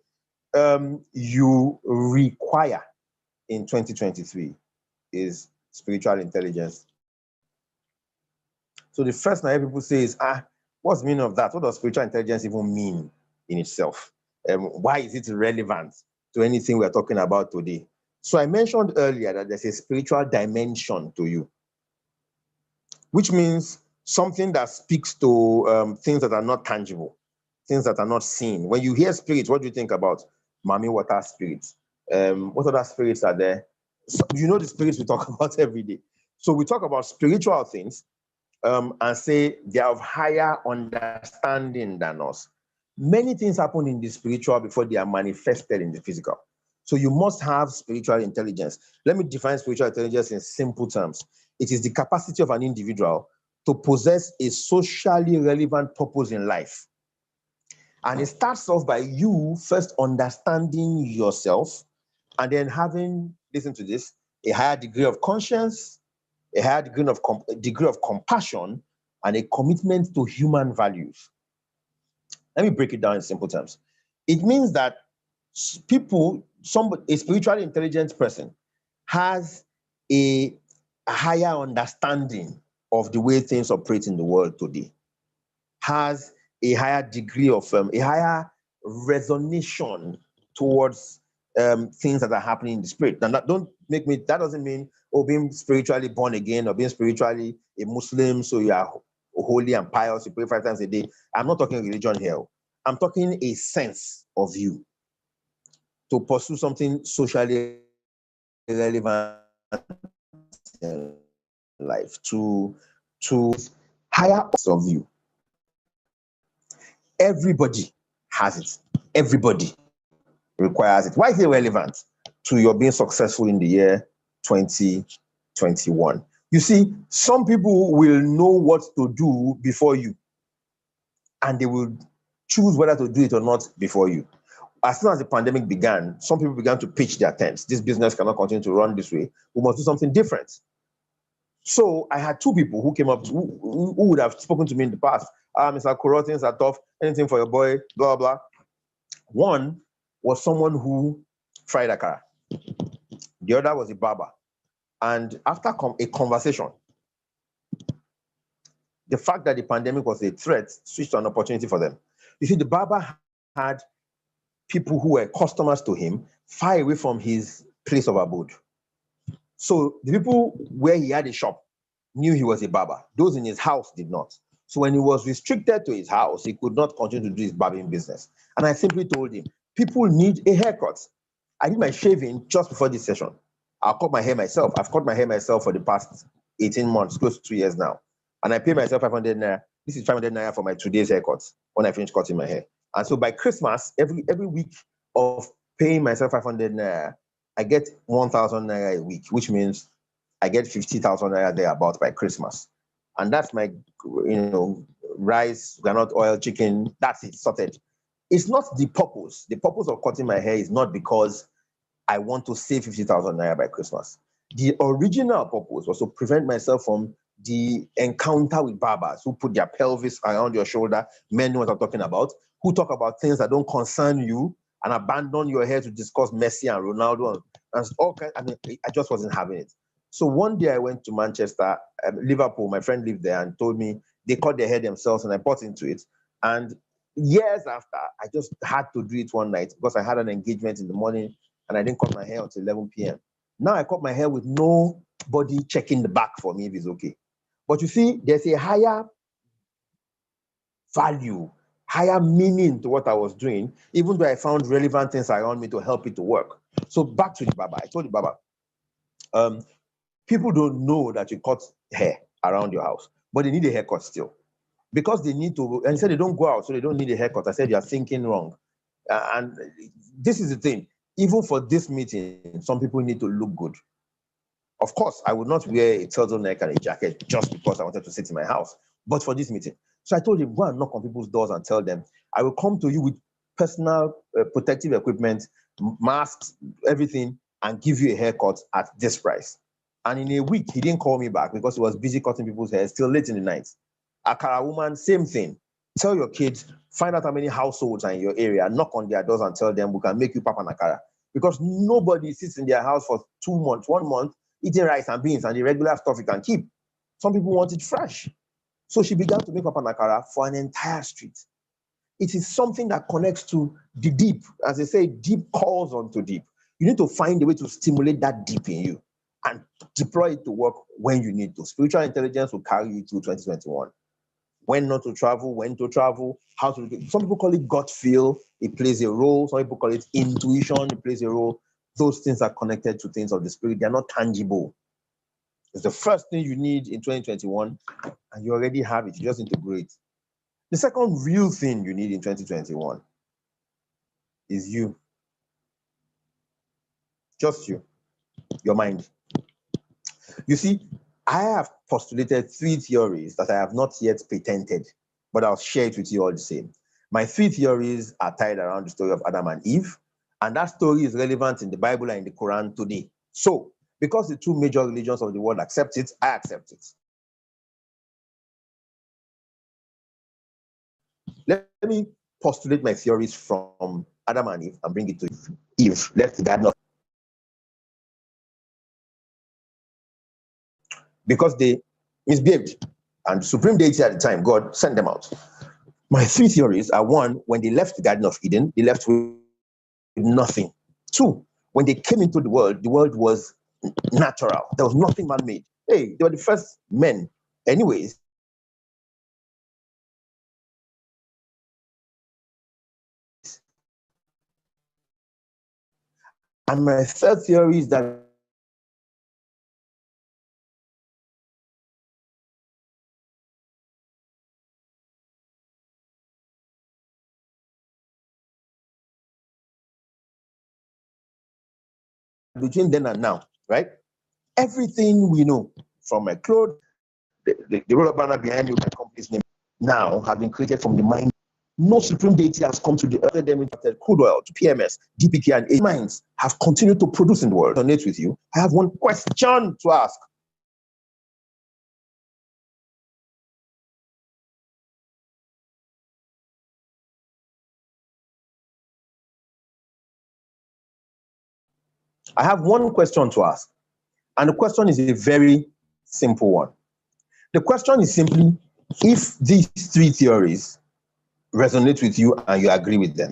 you require in 2023 is spiritual intelligence. So the first thing I hear people say is, what's the meaning of that? What does spiritual intelligence even mean in itself? Why is it relevant to anything we're talking about today? So I mentioned earlier that there's a spiritual dimension to you, which means something that speaks to things that are not tangible, things that are not seen. When you hear spirits, what do you think about? Mami water spirits. What other spirits are there? So, the spirits we talk about every day. So we talk about spiritual things and say they are of higher understanding than us. Many things happen in the spiritual before they are manifested in the physical. So you must have spiritual intelligence. Let me define spiritual intelligence in simple terms. It is the capacity of an individual to possess a socially relevant purpose in life. And it starts off by you first understanding yourself and then having, listen to this, a higher degree of conscience, a higher degree of compassion, and a commitment to human values. Let me break it down in simple terms. It means that a spiritually intelligent person has a higher understanding of the way things operate in the world today, has a higher degree of, a higher resonation towards things that are happening in the spirit. Now, that doesn't mean, being spiritually born again or being spiritually a Muslim, so you are holy and pious, you pray 5 times a day. I'm not talking religion here. I'm talking a sense of you. to pursue something socially relevant in life, to higher of you. Everybody has it. Everybody requires it. Why is it relevant to your being successful in the year 2021? You see, some people will know what to do before you, and they will choose whether to do it or not before you. As soon as the pandemic began, some people began to pitch their tents. This business cannot continue to run this way. We must do something different. So I had two people who came up who would have spoken to me in the past. Mr. Kuro, things are tough. Anything for your boy, blah, blah. One was someone who fried akara. The other was a barber. And after a conversation, the fact that the pandemic was a threat switched to an opportunity for them. You see, the barber had people who were customers to him far away from his place of abode. So the people where he had a shop knew he was a barber. Those in his house did not. So when he was restricted to his house, he could not continue to do his barbering business. And I simply told him, people need a haircut. I did my shaving just before this session. I'll cut my hair myself. I've cut my hair myself for the past 18 months, close to 2 years now. And I pay myself 500 naira. This is 500 naira for my today's haircut when I finish cutting my hair. And so by Christmas, every week of paying myself 500 naira, I get 1,000 naira a week, which means I get 50,000 naira thereabout by Christmas. And that's my, rice, granite oil, chicken, that's it, sorted. It's not the purpose. The purpose of cutting my hair is not because I want to save 50,000 naira by Christmas. The original purpose was to prevent myself from the encounter with barbers who put their pelvis around your shoulder, men know what I'm talking about, who talk about things that don't concern you and abandon your hair to discuss Messi and Ronaldo and all kinds. I mean, I just wasn't having it. So one day I went to Manchester, Liverpool, my friend lived there and told me they cut their hair themselves and I bought into it. And years after, I just had to do it one night because I had an engagement in the morning and I didn't cut my hair until 11 p.m. Now I cut my hair with nobody checking the back for me if it's okay. But you see, there's a higher value, higher meaning to what I was doing, even though I found relevant things around me to help it to work. So back to the barber. I told the barber, people don't know that you cut hair around your house, but they need a haircut still. Because they need to, and he said they don't go out, so they don't need a haircut. I said, you're thinking wrong. And this is the thing. Even for this meeting, some people need to look good. Of course, I would not wear a turtleneck and a jacket just because I wanted to sit in my house, but for this meeting. So I told him, go and knock on people's doors and tell them, I will come to you with personal protective equipment, masks, everything, and give you a haircut at this price. And in a week, he didn't call me back because he was busy cutting people's hair still late in the night. Akara woman, same thing. Tell your kids, find out how many households are in your area, knock on their doors and tell them we can make you papa nakara. Because nobody sits in their house for 2 months, 1 month, eating rice and beans and the regular stuff you can keep. Some people want it fresh. So she began to make papa nakara for an entire street. It is something that connects to the deep. As they say, deep calls onto deep. You need to find a way to stimulate that deep in you and deploy it to work when you need to. Spiritual intelligence will carry you through 2021. When not to travel, when to travel, how to do it. Some people call it gut feel, it plays a role. Some people call it intuition, it plays a role. Those things are connected to things of the spirit. They're not tangible. It's the first thing you need in 2021, and you already have it. You just need to grow it. The second real thing you need in 2021 is you. Just you. Your mind. You see, I have postulated 3 theories that I have not yet patented, but I'll share it with you all the same. My 3 theories are tied around the story of Adam and Eve, and that story is relevant in the Bible and in the Quran today. So, because the 2 major religions of the world accept it, I accept it. Let me postulate my theories from Adam and Eve and bring it to Eve. Left the garden of because they misbehaved, and the supreme deity at the time, God, sent them out. My 3 theories are: 1, when they left the Garden of Eden, they left with nothing. 2, when they came into the world was natural. There was nothing man-made. Hey, they were the first men. Anyways, And my third theory is that between then and now, right? Everything we know, from my clothes, the roller banner behind you, my company's name, now have been created from the mind. No supreme deity has come to the earth, them into crude oil, to PMS, DPK, and minds have continued to produce in the world. Donate with you. I have one question to ask. I have one question to ask. And the question is a very simple one. The question is simply, if these three theories resonate with you and you agree with them,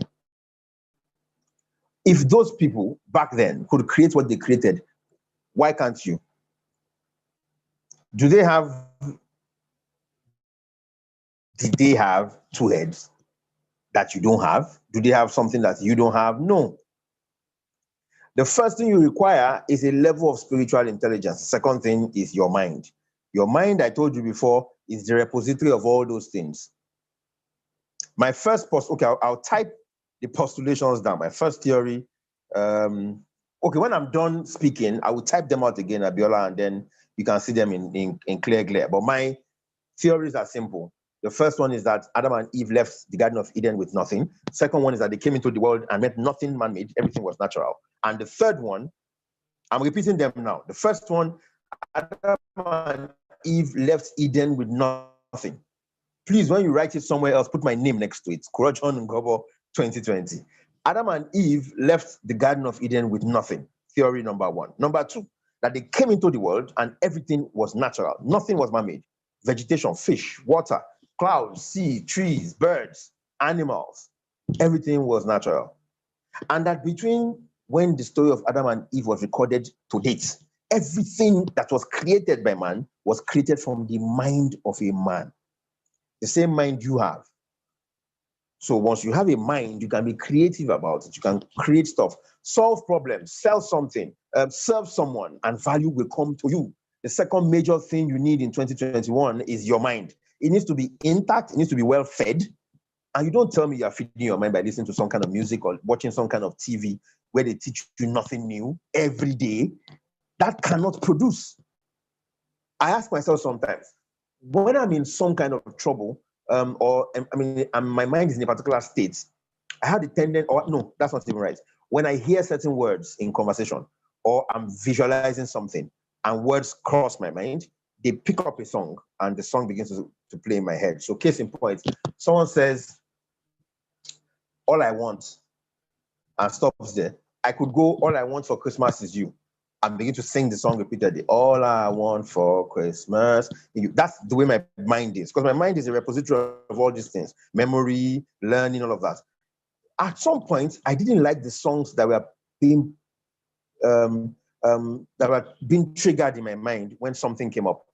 if those people back then could create what they created, why can't you? Did they have two heads that you don't have? Do they have something that you don't have? No. The first thing you require is a level of spiritual intelligence. The second thing is your mind. Your mind, I told you before, is the repository of all those things. My first I'll type the postulations down. My first theory. Okay, when I'm done speaking, I will type them out again, Abiola, and then you can see them in clear glare. But my theories are simple. The first one is that Adam and Eve left the Garden of Eden with nothing. Second one is that they came into the world and met nothing man-made. Everything was natural. And the third one, I'm repeating them now. The first one, Adam and Eve left Eden with nothing. Please, when you write it somewhere else, put my name next to it. Kuro John Ngobo 2020. Adam and Eve left the Garden of Eden with nothing. Theory number one. Number two, that they came into the world and everything was natural. Nothing was man-made. Vegetation, fish, water, clouds, sea, trees, birds, animals. Everything was natural. And that between when the story of Adam and Eve was recorded to date, everything that was created by man was created from the mind of a man. The same mind you have. So once you have a mind, you can be creative about it. You can create stuff, solve problems, sell something, serve someone, and value will come to you. The second major thing you need in 2021 is your mind. It needs to be intact. It needs to be well fed. And you don't tell me you're feeding your mind by listening to some kind of music or watching some kind of TV where they teach you nothing new every day. That cannot produce. I ask myself sometimes, when I'm in some kind of trouble, my mind is in a particular state, I have the tendency, or no, that's not even right. When I hear certain words in conversation, or I'm visualizing something, and words cross my mind, they pick up a song, and the song begins to play in my head. So case in point, someone says, all I want, and stops there. I could go, all I want for Christmas is you, and begin to sing the song repeatedly. All I want for Christmas. That's the way my mind is, because my mind is a repository of all these things, memory, learning, all of that. At some point, I didn't like the songs that were being triggered in my mind when something came up.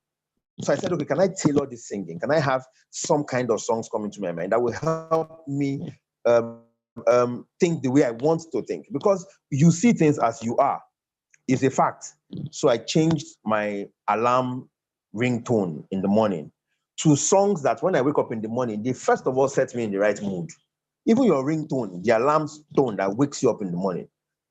So I said, okay, can I tailor this singing? Can I have some kind of songs come into my mind that will help me think the way I want to think? Because you see things as you are. Is a fact. So I changed my alarm ringtone in the morning to songs that when I wake up in the morning, they first of all set me in the right mood. Even your ringtone, the alarm tone that wakes you up in the morning,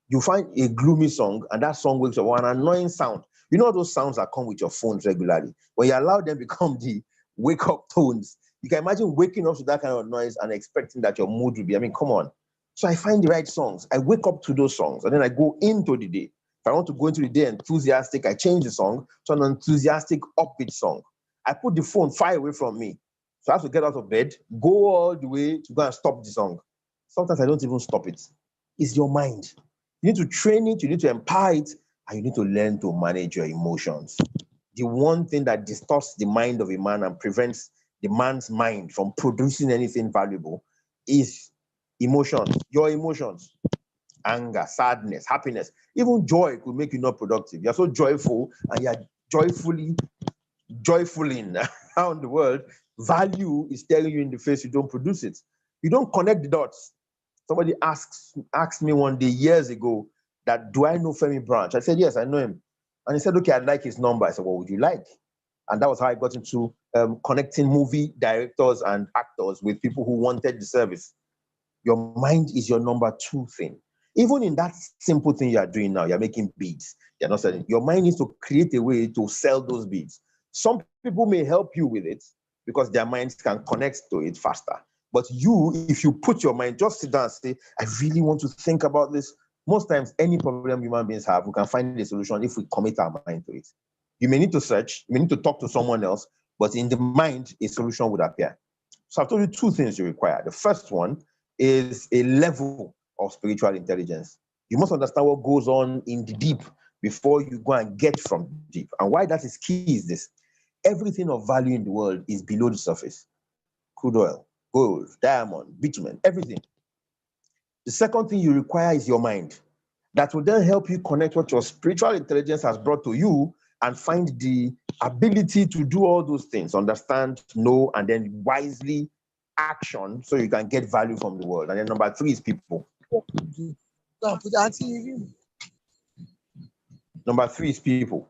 you find a gloomy song and that song wakes up with an annoying sound. You know those sounds that come with your phones regularly? When you allow them become the wake up tones, you can imagine waking up to that kind of noise and expecting that your mood will be, come on. So I find the right songs. I wake up to those songs and then I go into the day. If I want to go into the day enthusiastic, I change the song to an enthusiastic, upbeat song. I put the phone far away from me. So I have to get out of bed, go all the way to go and stop the song. Sometimes I don't even stop it. It's your mind. You need to train it, you need to empower it, and you need to learn to manage your emotions. The one thing that distorts the mind of a man and prevents the man's mind from producing anything valuable is emotions, your emotions. Anger, sadness, happiness, even joy could make you not productive. You're so joyful and you're joyfully around the world. Value is staring you in the face, you don't produce it. You don't connect the dots. Somebody asked me one day years ago that, do I know Femi Branch? I said, yes, I know him. And he said, okay, I'd like his number. I said, what would you like? And that was how I got into connecting movie directors and actors with people who wanted the service. Your mind is your number 2 thing. Even in that simple thing you are doing now, you're making beads. You're not selling. Your mind needs to create a way to sell those beads. Some people may help you with it because their minds can connect to it faster. But you, if you put your mind, just sit down and say, I really want to think about this. Most times, any problem human beings have, we can find a solution if we commit our mind to it. You may need to search, you may need to talk to someone else, but in the mind, a solution would appear. So I've told you 2 things you require. The first one is a level of spiritual intelligence. You must understand what goes on in the deep before you go and get from deep. And why that is key is this. Everything of value in the world is below the surface. Crude oil, gold, diamond, bitumen, everything. The second thing you require is your mind. That will then help you connect what your spiritual intelligence has brought to you and find the ability to do all those things, understand, know, and then wisely action so you can get value from the world. And then number 3 is people. Number 3 is people.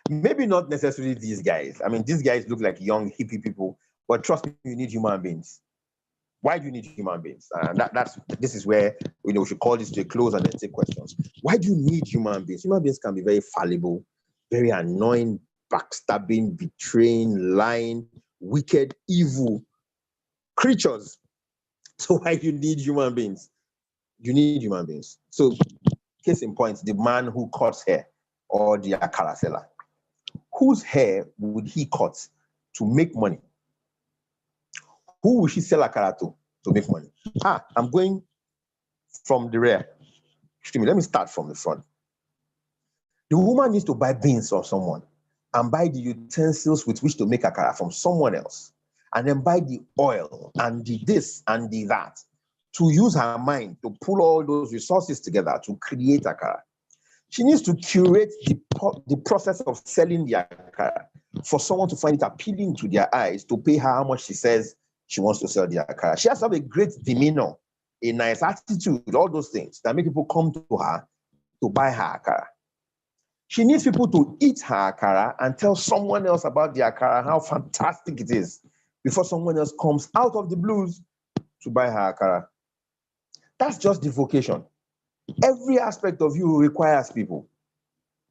Maybe not necessarily these guys. I mean, these guys look like young hippie people, but trust me, you need human beings. Why do you need human beings? And this is where we should call this to a close and then take questions. Why do you need human beings? Human beings can be very fallible, very annoying, backstabbing, betraying, lying, wicked, evil creatures. So why do you need human beings? You need human beings. So case in point, the man who cuts hair or the akara seller. Whose hair would he cut to make money? Who will she sell akara to make money? I'm going from the rear. Let me start from the front. The woman needs to buy beans from someone and buy the utensils with which to make akara from someone else, and then buy the oil and the this and the that to use her mind to pull all those resources together to create akara. She needs to curate the process of selling the akara for someone to find it appealing to their eyes to pay her how much she says she wants to sell the akara. She has to have a great demeanor, a nice attitude, all those things that make people come to her to buy her akara. She needs people to eat her akara and tell someone else about the akara, how fantastic it is, before someone else comes out of the blues to buy her akara. That's just the vocation. Every aspect of you requires people.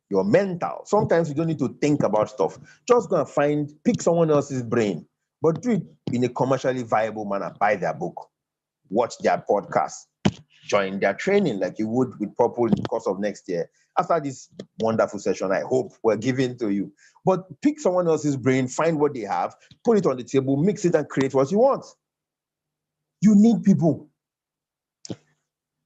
Your mental. Sometimes you don't need to think about stuff. Just go and pick someone else's brain, but do it in a commercially viable manner. Buy their book, watch their podcast, join their training like you would with Purple in the course of next year. After this wonderful session, I hope we're giving to you. But pick someone else's brain, find what they have, put it on the table, mix it and create what you want. You need people.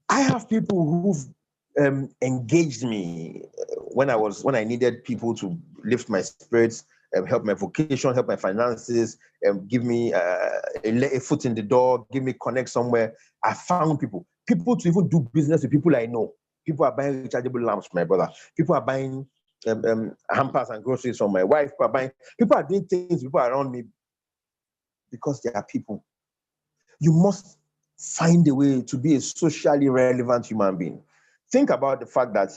I have people who've engaged me when I needed people to lift my spirits, help my vocation, help my finances, give me a foot in the door, give me connect somewhere. I found people to even do business with people I know. People are buying rechargeable lamps from my brother. People are buying hampers and groceries from my wife. People are doing things, people around me because they are people. You must find a way to be a socially relevant human being. Think about the fact that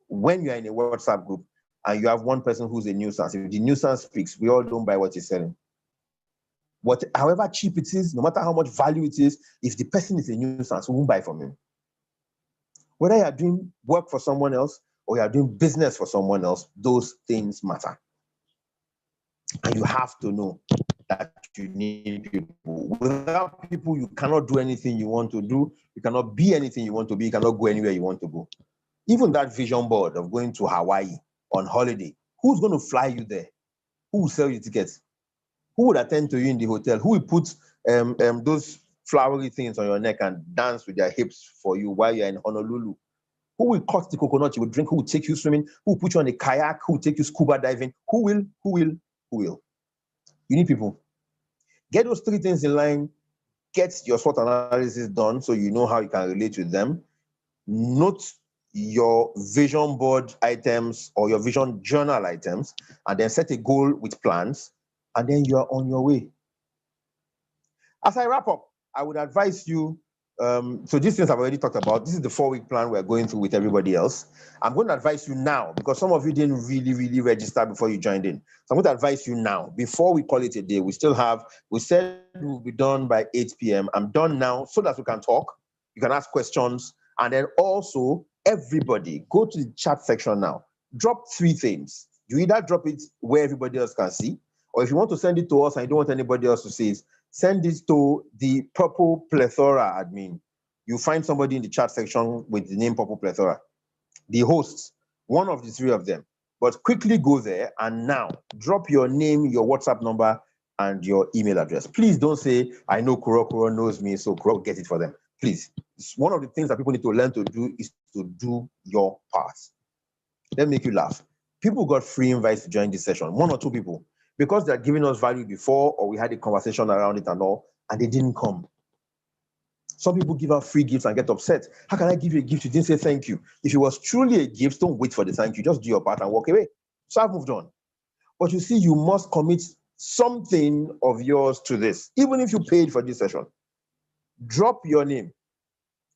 when you're in a WhatsApp group and you have one person who's a nuisance, if the nuisance speaks, we all don't buy what he's selling. However cheap it is, no matter how much value it is, if the person is a nuisance, we won't buy from him. Whether you're doing work for someone else or you're doing business for someone else, those things matter. And you have to know that you need people. Without people, you cannot do anything you want to do. You cannot be anything you want to be. You cannot go anywhere you want to go. Even that vision board of going to Hawaii on holiday, who's going to fly you there? Who will sell you tickets? Who would attend to you in the hotel? Who will put those flowery things on your neck and dance with their hips for you while you're in Honolulu? Who will cut the coconut you will drink? Who will take you swimming? Who will put you on a kayak? Who will take you scuba diving? Who will? You need people. Get those 3 things in line. Get your SWOT analysis done so you know how you can relate with them. Note your vision board items or your vision journal items, and then set a goal with plans, and then you are on your way. As I wrap up, I would advise you So these things I've already talked about. This is the 4-week plan we're going through with everybody else. I'm going to advise you now, because some of you didn't really register before you joined in. So I'm going to advise you now, before we call it a day. We said we'll be done by 8 p.m. I'm done now so that we can talk. You can ask questions. And then also, everybody, go to the chat section now. Drop 3 things. You either drop it where everybody else can see, or if you want to send it to us and you don't want anybody else to see it, send this to the Purple Plethora admin. You find somebody in the chat section with the name Purple Plethora. The hosts, one of the 3 of them. But quickly go there and now drop your name, your WhatsApp number, and your email address. Please don't say, I know Kuro knows me, so Kuro get it for them. Please. It's one of the things that people need to learn to do is to do your part. Let me make you laugh. People got free invites to join this session, 1 or 2 people, because they're giving us value before, or we had a conversation around it and all, and they didn't come. Some people give out free gifts and get upset. How can I give you a gift? You didn't say thank you. If it was truly a gift, don't wait for the thank you. Just do your part and walk away. So I've moved on. But you see, you must commit something of yours to this, even if you paid for this session. Drop your name,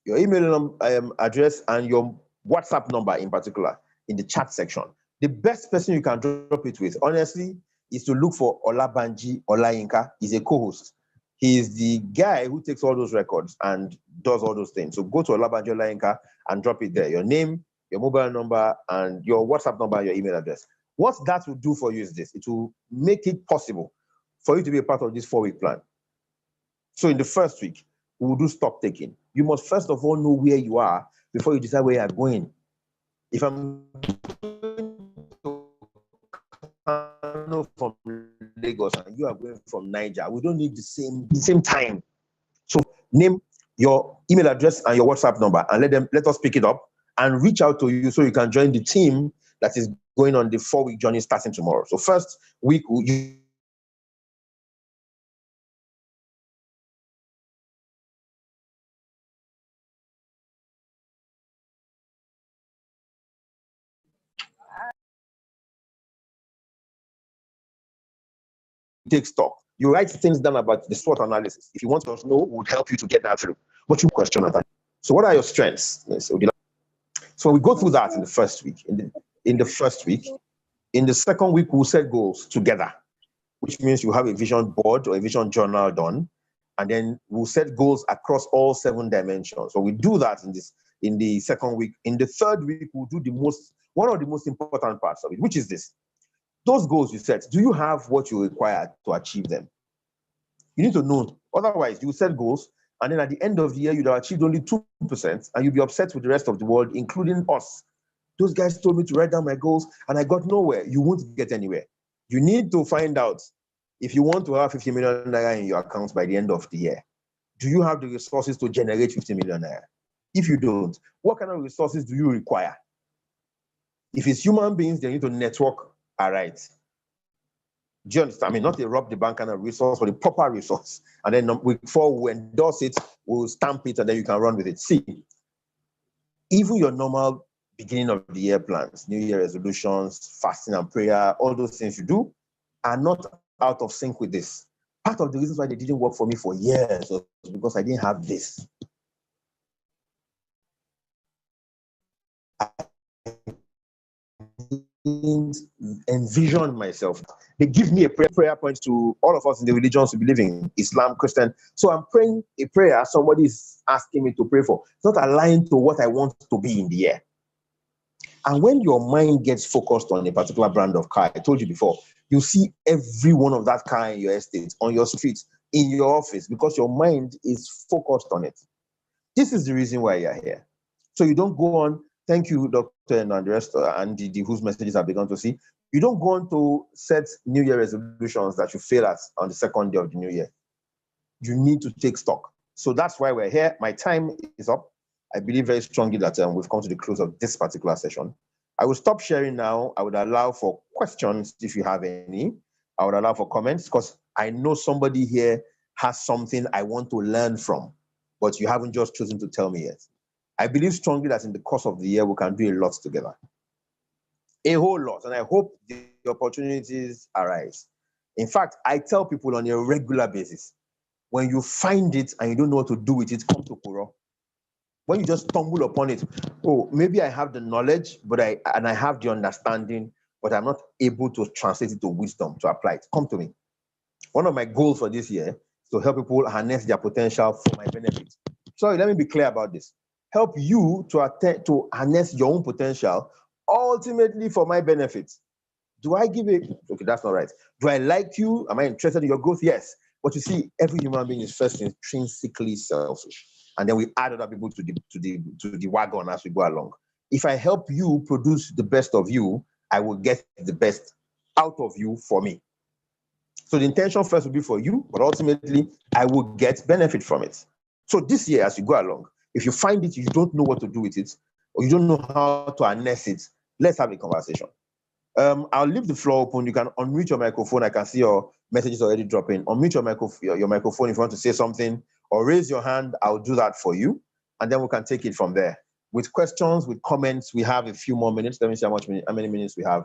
your email address, and your WhatsApp number in particular in the chat section. The best person you can drop it with, honestly, is to look for Olabanji Olayinka. He's a co-host. He is the guy who takes all those records and does all those things. So go to Olabanji Olayinka and drop it there. Your name, your mobile number, and your WhatsApp number, and your email address. What that will do for you is this. It will make it possible for you to be a part of this 4-week plan. So in the first week, we will do stock taking. You must first of all know where you are before you decide where you are going. If I'm from Lagos and you are going from Niger, we don't need the same time. So name your email address and your WhatsApp number and let us pick it up and reach out to you so you can join the team that is going on the 4-week journey starting tomorrow. So first week, you take stock. You write things down about the SWOT analysis. If you want to know, would help you to get that through. What you question at that? So what are your strengths? So we go through that in the first week. In the first week, in the second week, we'll set goals together, which means you have a vision board or a vision journal done, and then we'll set goals across all 7 dimensions. So we do that in the second week. In the third week, we'll do one of the most important parts of it, which is this. Those goals you set, do you have what you require to achieve them? You need to know. Otherwise, you set goals, and then at the end of the year, you'd have achieved only 2%, and you'll be upset with the rest of the world, including us. Those guys told me to write down my goals, and I got nowhere. You won't get anywhere. You need to find out if you want to have 50 million naira in your accounts by the end of the year. Do you have the resources to generate 50 million naira? If you don't, what kind of resources do you require? If it's human beings, they need to network. All right. Do you understand? I mean, not a rob the bank kind of resource, but a proper resource. And then week 4, we'll endorse it, we'll stamp it, and then you can run with it. See, even your normal beginning of the year plans, New Year resolutions, fasting and prayer, all those things you do are not out of sync with this. Part of the reasons why they didn't work for me for years was because I didn't have this. Envision myself. They give me a prayer point to all of us in the religions we believe in, Islam, Christian. So I'm praying a prayer somebody is asking me to pray for. It's not aligned to what I want to be in the year. And when your mind gets focused on a particular brand of car, I told you before, you see every one of that car in your estate, on your street, in your office, because your mind is focused on it. This is the reason why you're here. So you don't go on. Thank you, Dr. and the rest, and the whose messages I've begun to see. You don't go on to set New Year resolutions that you fail at on the second day of the new year. You need to take stock. So that's why we're here. My time is up. I believe very strongly that we've come to the close of this particular session. I will stop sharing now. I would allow for questions if you have any. I would allow for comments because I know somebody here has something I want to learn from, but you haven't just chosen to tell me yet. I believe strongly that in the course of the year, we can do a lot together. A whole lot. And I hope the opportunities arise. In fact, I tell people on a regular basis, When you find it and you don't know what to do with it, come to Kuro. When you just stumble upon it, oh, maybe I have the knowledge, but I have the understanding, but I'm not able to translate it to wisdom, to apply it. Come to me. One of my goals for this year is to help people harness their potential for my benefit. Sorry, let me be clear about this. Help you to harness your own potential, ultimately for my benefit. Do I give it? Okay, that's not right. Do I like you? Am I interested in your growth? Yes. But you see, every human being is first intrinsically selfish, and then we add other people to the wagon as we go along. If I help you produce the best of you, I will get the best out of you for me. So the intention first will be for you, but ultimately I will get benefit from it. So this year, as you go along, if you find it, you don't know what to do with it, or you don't know how to harness it, let's have a conversation. I'll leave the floor open. You can unmute your microphone. I can see your messages already dropping. Unmute your microphone if you want to say something, or raise your hand. I'll do that for you, and then we can take it from there. With questions, with comments, we have a few more minutes. Let me see how many minutes we have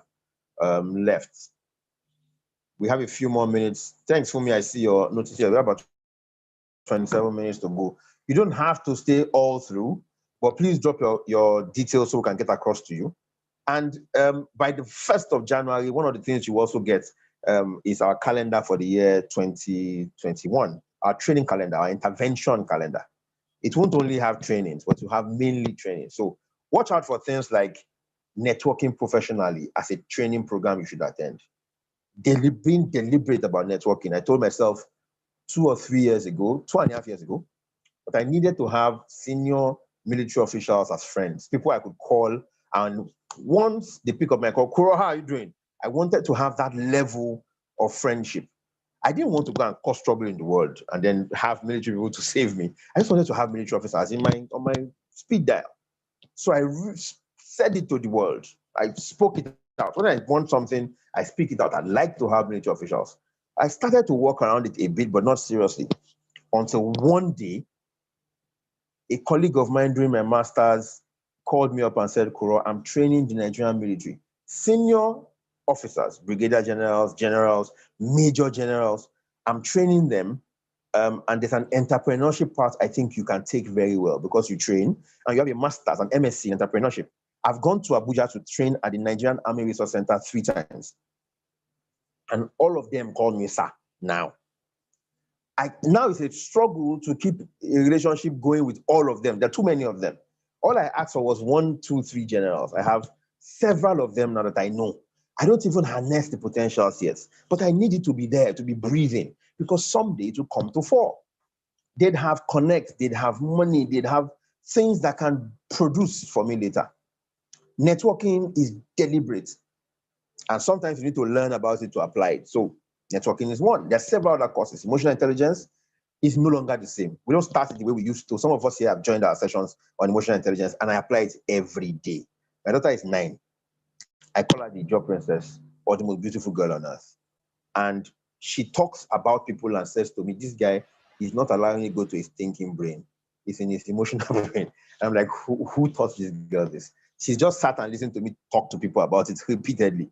left. We have a few more minutes. Thanks, Fumi. I see your notice here. We have about 27 minutes to go. You don't have to stay all through, but please drop your details so we can get across to you. And by the 1st of January, one of the things you also get is our calendar for the year 2021, our training calendar, our intervention calendar. It won't only have trainings, but you have mainly training. So watch out for things like networking professionally as a training program you should attend. Being deliberate about networking. I told myself 2 or 3 years ago, 2.5 years ago, but I needed to have senior military officials as friends, people I could call, and once they pick up my call, Kuro, how are you doing? I wanted to have that level of friendship. I didn't want to go and cause trouble in the world and then have military people to save me. I just wanted to have military officers on my speed dial. So I said it to the world. I spoke it out. When I want something, I speak it out. I like to have military officials. I started to work around it a bit, but not seriously, until one day, a colleague of mine during my master's called me up and said, Kuro, I'm training the Nigerian military. Senior officers, brigadier generals, major generals, I'm training them. And there's an entrepreneurship part I think you can take very well because you train and you have a master's, an MSc in entrepreneurship. I've gone to Abuja to train at the Nigerian Army Resource Center 3 times. And all of them call me sir now. Now it's a struggle to keep a relationship going with all of them. There are too many of them. All I asked for was 1, 2, 3 generals. I have several of them now that I know. I don't even harness the potentials yet, but I need it to be there, to be breathing, because someday it will come to fore. They'd have connect, they'd have money, they'd have things that can produce for me later. Networking is deliberate, and sometimes you need to learn about it to apply it. So networking is one. There are several other courses. Emotional intelligence is no longer the same. We don't start it the way we used to. Some of us here have joined our sessions on emotional intelligence, and I apply it every day. My daughter is 9. I call her the job princess, or the most beautiful girl on earth. And she talks about people and says to me, this guy is not allowing me to go to his thinking brain. It's in his emotional brain. I'm like, who taught this girl this? She's just sat and listened to me talk to people about it repeatedly.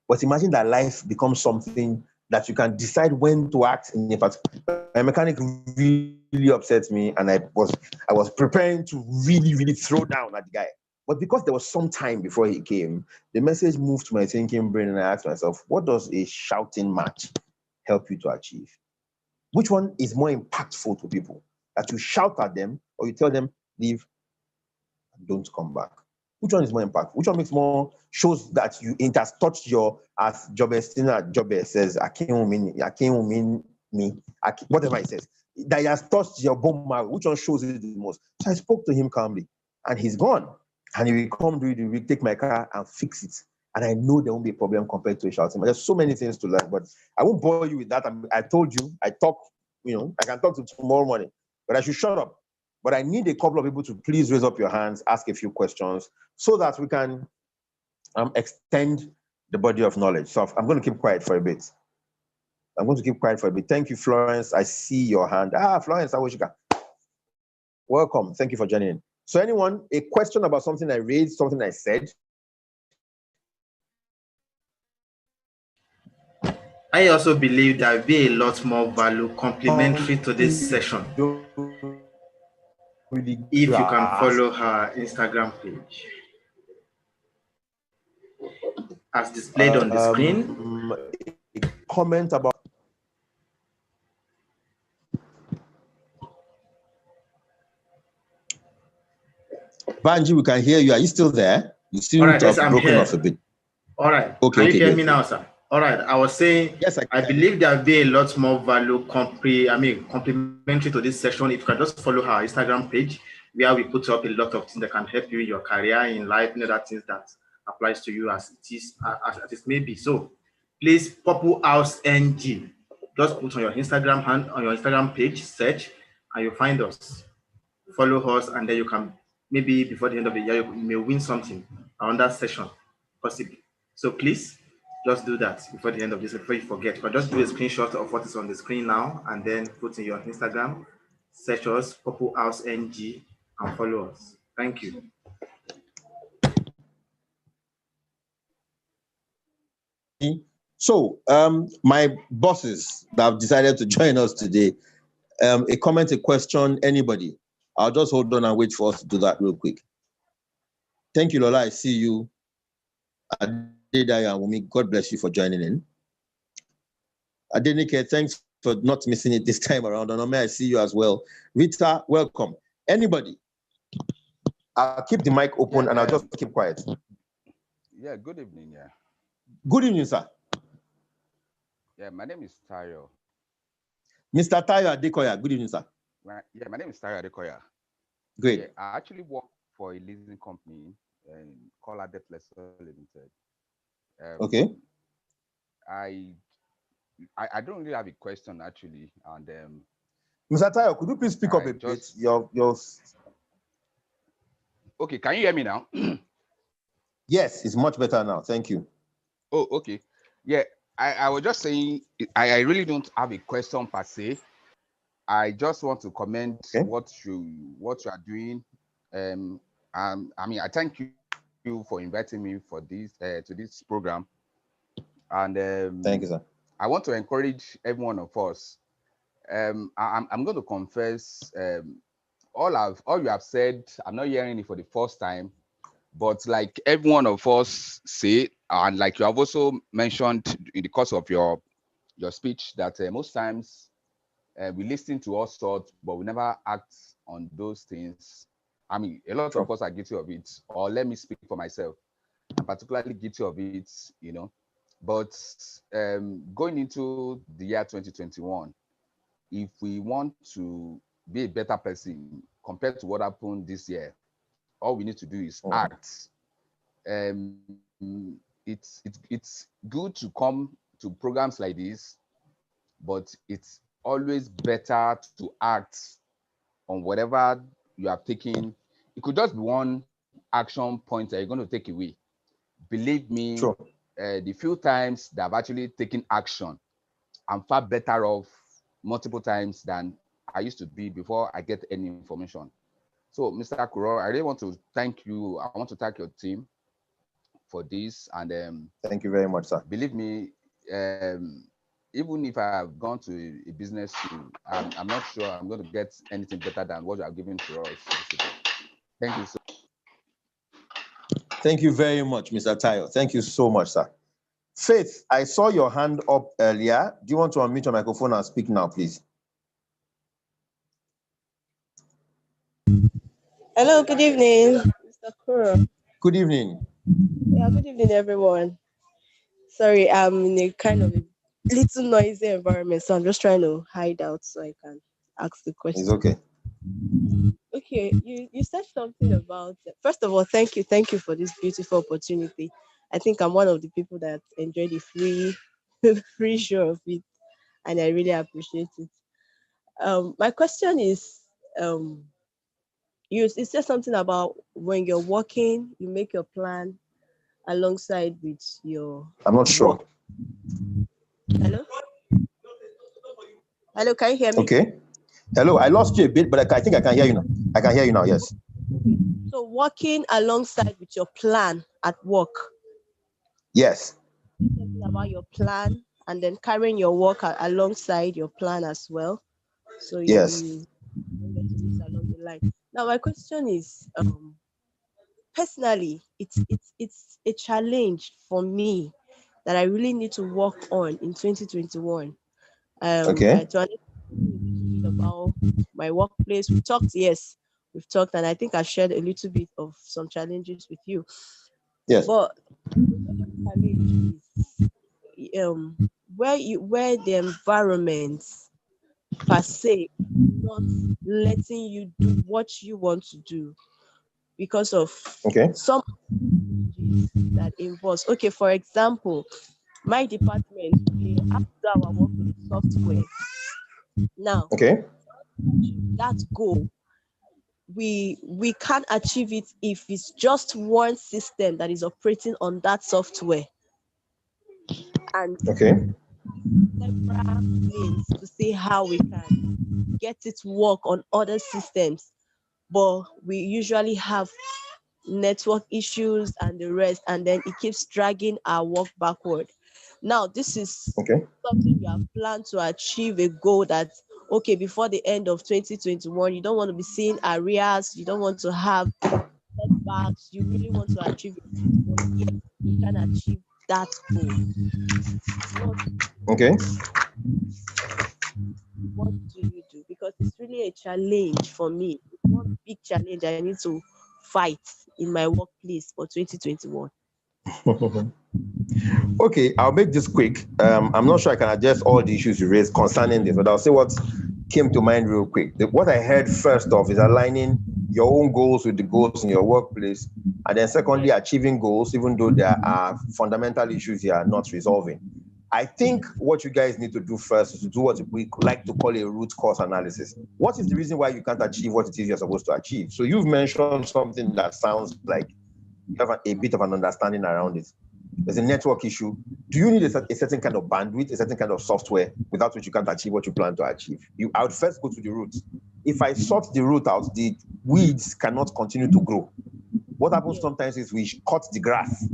But imagine that life becomes something that you can decide when to act in a particular. My mechanic really upset me, and I was preparing to really throw down at the guy. But because there was some time before he came, the message moved to my thinking brain, and I asked myself, what does a shouting match help you to achieve? Which one is more impactful to people? That you shout at them, or you tell them, leave and don't come back? Which one is more impactful? Which one makes more, shows that it has touched your, as Jobe says, whatever he says, that it has touched your bone marrow? Which one shows it the most? So I spoke to him calmly, and he's gone. And he will come during the week, take my car and fix it. And I know there won't be a problem compared to a shouting. But there's so many things to learn, but I won't bore you with that. I told you, I can talk to tomorrow morning, but I should shut up. But I need a couple of people to please raise up your hands, ask a few questions, so that we can extend the body of knowledge. So I'm going to keep quiet for a bit. Thank you, Florence. I see your hand. Florence Awoshika. Welcome. Thank you for joining in. So anyone, a question about something I raised, something I said? I also believe there will be a lot more value complementary to this session if you can follow her Instagram page. As displayed on the screen. Comment about. Banji, we can hear you. Are you still there? You seem right, to yes, have broken off a bit. All right. Okay, Can you hear good. me now, sir? All right. I was saying, yes, I believe there will be a lot more value complementary to this session if you can just follow our Instagram page, where we put up a lot of things that can help you in your career, in life, and other things that applies to you as it may be. So please, Purple House NG. Just put on your Instagram page, search, and you'll find us. Follow us, and then you can, maybe before the end of the year, you may win something around that session, possibly. So please, just do that before the end of this, before you forget. But just do a screenshot of what is on the screen now, and then put in your Instagram, search us, Purple House NG, and follow us. Thank you. So, my bosses that have decided to join us today, a comment, a question, anybody. I'll just hold on and wait for us to do that real quick. Thank you, Lola. I see you. Adedaya and Wumi, God bless you for joining in. Adenike, thanks for not missing it this time around. Onome, I see you as well. Rita, welcome. Anybody? I'll keep the mic open and I'll just keep quiet. Yeah, good evening. Yeah. Good evening, sir. Yeah, my name is Tayo. Mr. Tayo Adekoya, good evening, sir. Yeah, my name is Tayo Adekoya. Great. Yeah, I actually work for a leasing company called Adeptless Limited. Okay. I don't really have a question actually, and Mr. Tayo, could you please speak up a bit? Your Okay, can you hear me now? Yes, it's much better now. Thank you. Oh, okay. Yeah, I was just saying I really don't have a question per se. I just want to comment what you are doing. I mean, I thank you for inviting me for this to this program. And thank you, sir. I want to encourage every one of us. I'm going to confess, all you have said, I'm not hearing it for the first time, but like every one of us say, and like you have also mentioned in the course of your speech, that most times we listen to all sorts, but we never act on those things. I mean, a lot of us are guilty of it, or let me speak for myself. I'm particularly guilty of it, you know. But going into the year 2021, if we want to be a better person compared to what happened this year, all we need to do is act. It's good to come to programs like this, but it's always better to act on whatever you have taken. It could just be one action point that you're going to take away. Believe me, the few times that I've actually taken action, I'm far better off multiple times than I used to be before I get any information. So, Mr. Kuro, I really want to thank you. I want to thank your team for this. And thank you very much, sir. Believe me, even if I have gone to a business school, I'm not sure I'm going to get anything better than what you have given to us. Thank you so much. Thank you very much, Mr. Tayo. Thank you so much, sir. Faith, I saw your hand up earlier. Do you want to unmute your microphone and speak now, please? Hello, good evening, Mr. Kuro. Good evening. Yeah, good evening, everyone. Sorry, I'm in a kind of a little noisy environment, so I'm just trying to hide out so I can ask the question. It's okay. Okay, you said something about, first of all, thank you for this beautiful opportunity. I think I'm one of the people that enjoy the free show of it, and I really appreciate it. My question is, you said something about when you're working, you make your plan alongside with your I'm not sure. work. Hello, can you hear me? Okay. Hello, I lost you a bit, but I think I can hear you now. I can hear you now, yes. So working alongside with your plan at work. Yes. Something about your plan and then carrying your work alongside your plan as well. So Yes. you get this along the line. Now my question is, personally, it's a challenge for me that I really need to work on in 2021. Okay. To understand about my workplace. We've talked, yes, we've talked, and I think I shared a little bit of some challenges with you. Yes. But the challenge is where the environment per se not letting you do what you want to do because of some that involves. Okay, for example, my department, we have to do our work with the software. Now, that goal, we can't achieve it if it's just one system that is operating on that software. And several means to see how we can get it to work on other systems, but we usually have network issues and the rest, and then it keeps dragging our work backward. Now, this is something you have planned to achieve a goal that, okay, before the end of 2021, you don't want to be seeing arrears, you don't want to have setbacks, you really want to achieve it, but yet you can achieve that goal. What do you do? Because it's really a challenge for me. It's one big challenge I need to fight in my workplace for 2021. Okay, I'll make this quick. I'm not sure I can address all the issues you raised concerning this, but I'll say what came to mind real quick. What I heard first off is aligning your own goals with the goals in your workplace, and then secondly, achieving goals, even though there are fundamental issues you are not resolving. I think what you guys need to do first is to do what we like to call a root cause analysis. What is the reason why you can't achieve what it is you're supposed to achieve? So you've mentioned something that sounds like you have a bit of an understanding around it. There's a network issue. Do you need a certain kind of bandwidth, a certain kind of software without which you can't achieve what you plan to achieve? I would first go to the root. If I sort the root out, the weeds cannot continue to grow. What happens sometimes is we cut the grass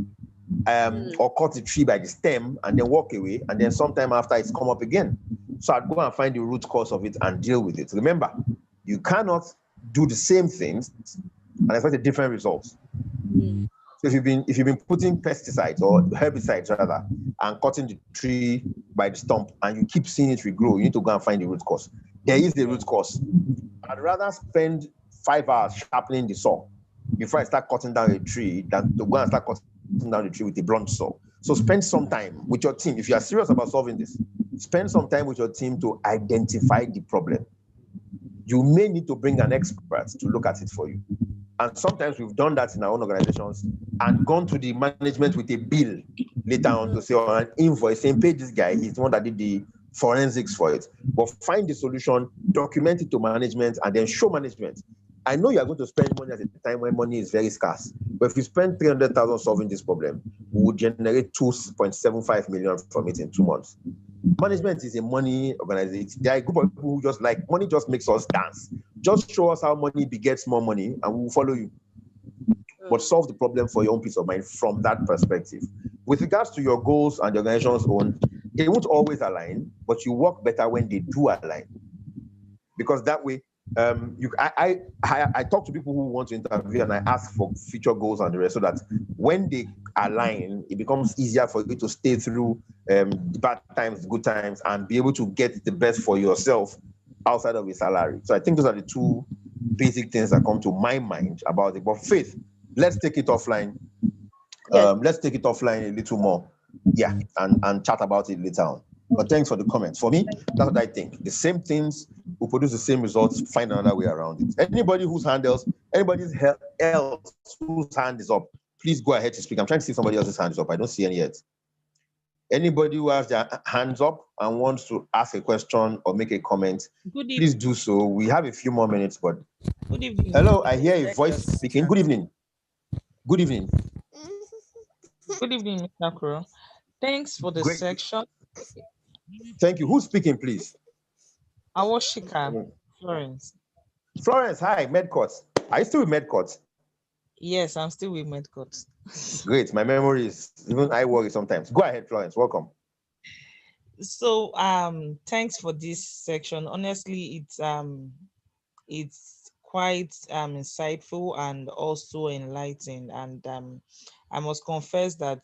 or cut the tree by the stem and then walk away, and then sometime after it's come up again. So I'd go and find the root cause of it and deal with it. Remember, you cannot do the same things and expect a different results. So if you've been putting pesticides or herbicides rather and cutting the tree by the stump and you keep seeing it regrow, you need to go and find the root cause. There is the root cause. I'd rather spend 5 hours sharpening the saw before I start cutting down a tree than to go and start cutting down the tree with a blunt saw. So spend some time with your team. If you are serious about solving this, spend some time with your team to identify the problem. You may need to bring an expert to look at it for you. And sometimes we've done that in our own organizations and gone to the management with a bill later on to say, on an invoice, saying, pay this guy, he's the one that did the forensics for it. But find the solution, document it to management, and then show management. I know you are going to spend money at a time when money is very scarce, but if you spend 300,000 solving this problem, we will generate 2.75 million from it in 2 months. Management is a money organization. There are a group of people who just like money just makes us dance. Just show us how money begets more money and we will follow you. But solve the problem for your own peace of mind from that perspective. With regards to your goals and the organization's own, they won't always align, but you work better when they do align. Because that way, I talk to people who want to interview and I ask for future goals and the rest so that when they align, it becomes easier for you to stay through bad times, good times, and be able to get the best for yourself outside of a salary. So I think those are the two basic things that come to my mind about it. But Faith, let's take it offline. Let's take it offline a little more. Yeah, and chat about it later on. But thanks for the comments. For me, that's what I think. The same things will produce the same results, find another way around it. Anybody whose hand else whose hand is up, please go ahead to speak. I'm trying to see somebody else's hand is up. I don't see any yet. Anybody who has their hands up and wants to ask a question or make a comment, please do so. We have a few more minutes, but good evening. Hello, I hear a voice speaking. Good evening. Good evening. Good evening, Mr. Kuro. Thanks for the section. Thank you. Who's speaking, please? Awoshika, Florence. Florence, hi, Medcourt. Are you still with Medcourt? Yes, I'm still with Medcourt. Great. My memory is, even I worry sometimes. Go ahead, Florence. Welcome. So thanks for this section. Honestly, it's quite insightful and also enlightening. And I must confess that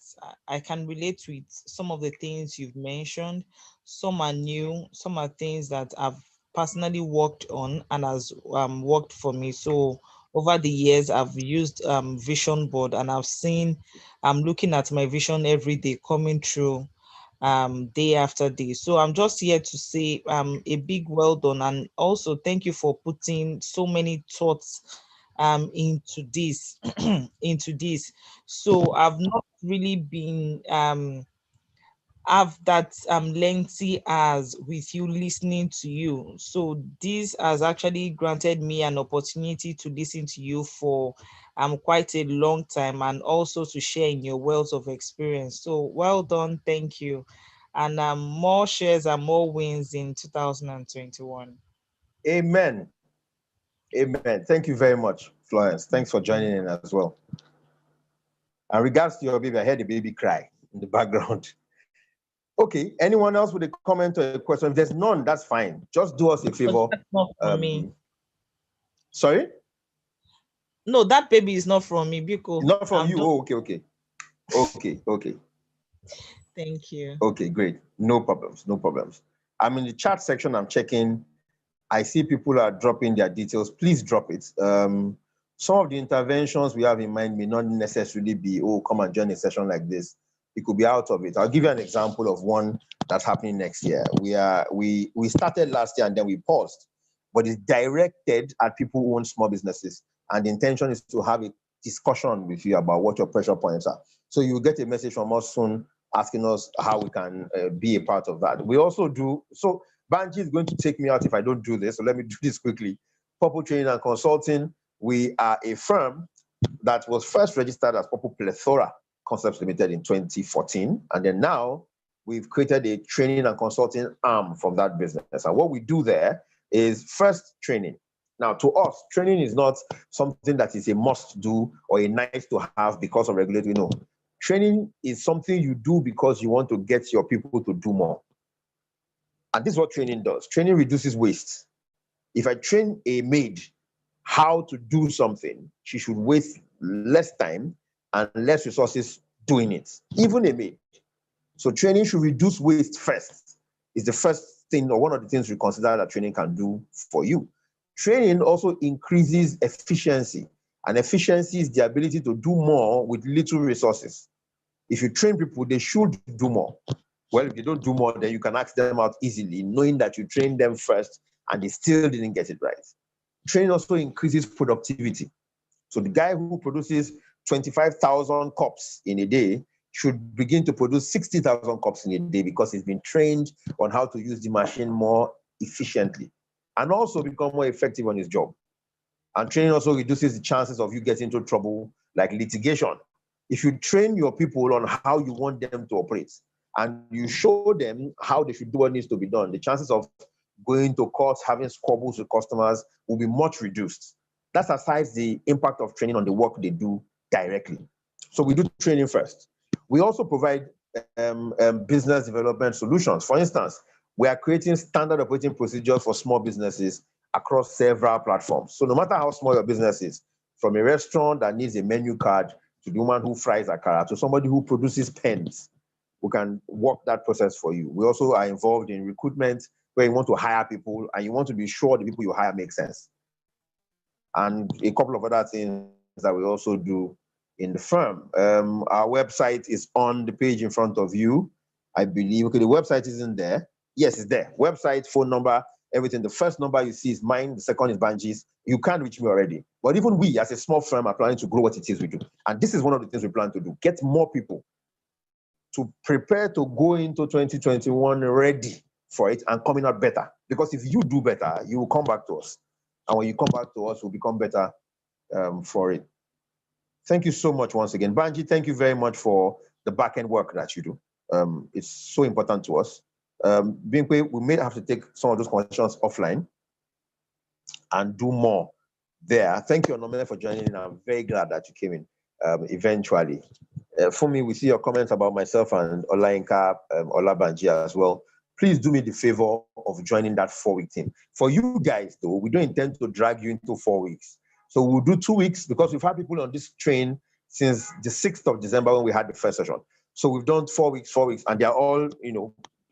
I can relate with some of the things you've mentioned. Some are new, some are things that I've personally worked on and has worked for me. So over the years, I've used vision board, and I've seen, I'm looking at my vision every day coming through day after day. So I'm just here to say a big well done, and also thank you for putting so many thoughts into this into this. So I've not really been have that lengthy as with you listening to you. So this has actually granted me an opportunity to listen to you for quite a long time, and also to share in your wealth of experience. So well done, thank you. And more shares and more wins in 2021. Amen. Amen. Thank you very much, Florence. Thanks for joining in as well. And regards to your baby, I heard the baby cry in the background. Okay, anyone else with a comment or a question? If there's none, that's fine. Just do us a favor. That's not from me. Sorry? No, that baby is not from me, Biko. Not from you. Oh, okay. Thank you. Okay, great. No problems. I'm in the chat section. I'm checking. I see people are dropping their details. Please drop it. Some of the interventions we have in mind may not necessarily be, oh, come and join a session like this. It could be out of it. I'll give you an example of one that's happening next year. We started last year and then we paused, but it's directed at people who own small businesses. And the intention is to have a discussion with you about what your pressure points are. So you'll get a message from us soon asking us how we can be a part of that. We also do, so Banji is going to take me out if I don't do this, so let me do this quickly. Purple Training and Consulting, we are a firm that was first registered as Purple Plethora Concepts Limited in 2014, and then now we've created a training and consulting arm from that business. And what we do there is first training. Now, to us, training is not something that is a must do or a nice to have because of regulatory. No, training is something you do because you want to get your people to do more. And this is what training does. Training reduces waste. If I train a maid how to do something, she should waste less time and less resources doing it, even a maid. So training should reduce waste first. It's the first thing, or one of the things we consider that training can do for you. Training also increases efficiency, and efficiency is the ability to do more with little resources. If you train people, they should do more. Well, if they don't do more, then you can ask them out easily, knowing that you trained them first and they still didn't get it right. Training also increases productivity. So the guy who produces 25,000 cups in a day should begin to produce 60,000 cups in a day because he's been trained on how to use the machine more efficiently and also become more effective on his job. And training also reduces the chances of you getting into trouble like litigation. If you train your people on how you want them to operate and you show them how they should do what needs to be done, the chances of going to court, having squabbles with customers will be much reduced. That's aside the impact of training on the work they do directly. So we do training first. We also provide business development solutions. For instance, we are creating standard operating procedures for small businesses across several platforms. So no matter how small your business is, from a restaurant that needs a menu card to the woman who fries akara to somebody who produces pens, we can work that process for you. We also are involved in recruitment where you want to hire people and you want to be sure the people you hire make sense. And a couple of other things that we also do in the firm. Our website is on the page in front of you, I believe. Okay, the website isn't there. Yes, it's there. Website, phone number, everything. The first number you see is mine. The second is Banji's. You can't reach me already. But even we, as a small firm, are planning to grow what it is we do. And this is one of the things we plan to do. Get more people to prepare to go into 2021 ready for it and coming out better. Because if you do better, you will come back to us. And when you come back to us, we'll become better for it. Thank you so much once again. Banji, thank you very much for the back-end work that you do. It's so important to us. Binkwe, we may have to take some of those conversations offline and do more there. Thank you, Onomene, for joining in. I'm very glad that you came in eventually. For me, we see your comments about myself and Olayinka, Olabanji as well. please do me the favor of joining that 4-week team. For you guys, though, we don't intend to drag you into 4 weeks. So we'll do 2 weeks because we've had people on this train since the 6th of December when we had the first session. So we've done 4 weeks, and they're all,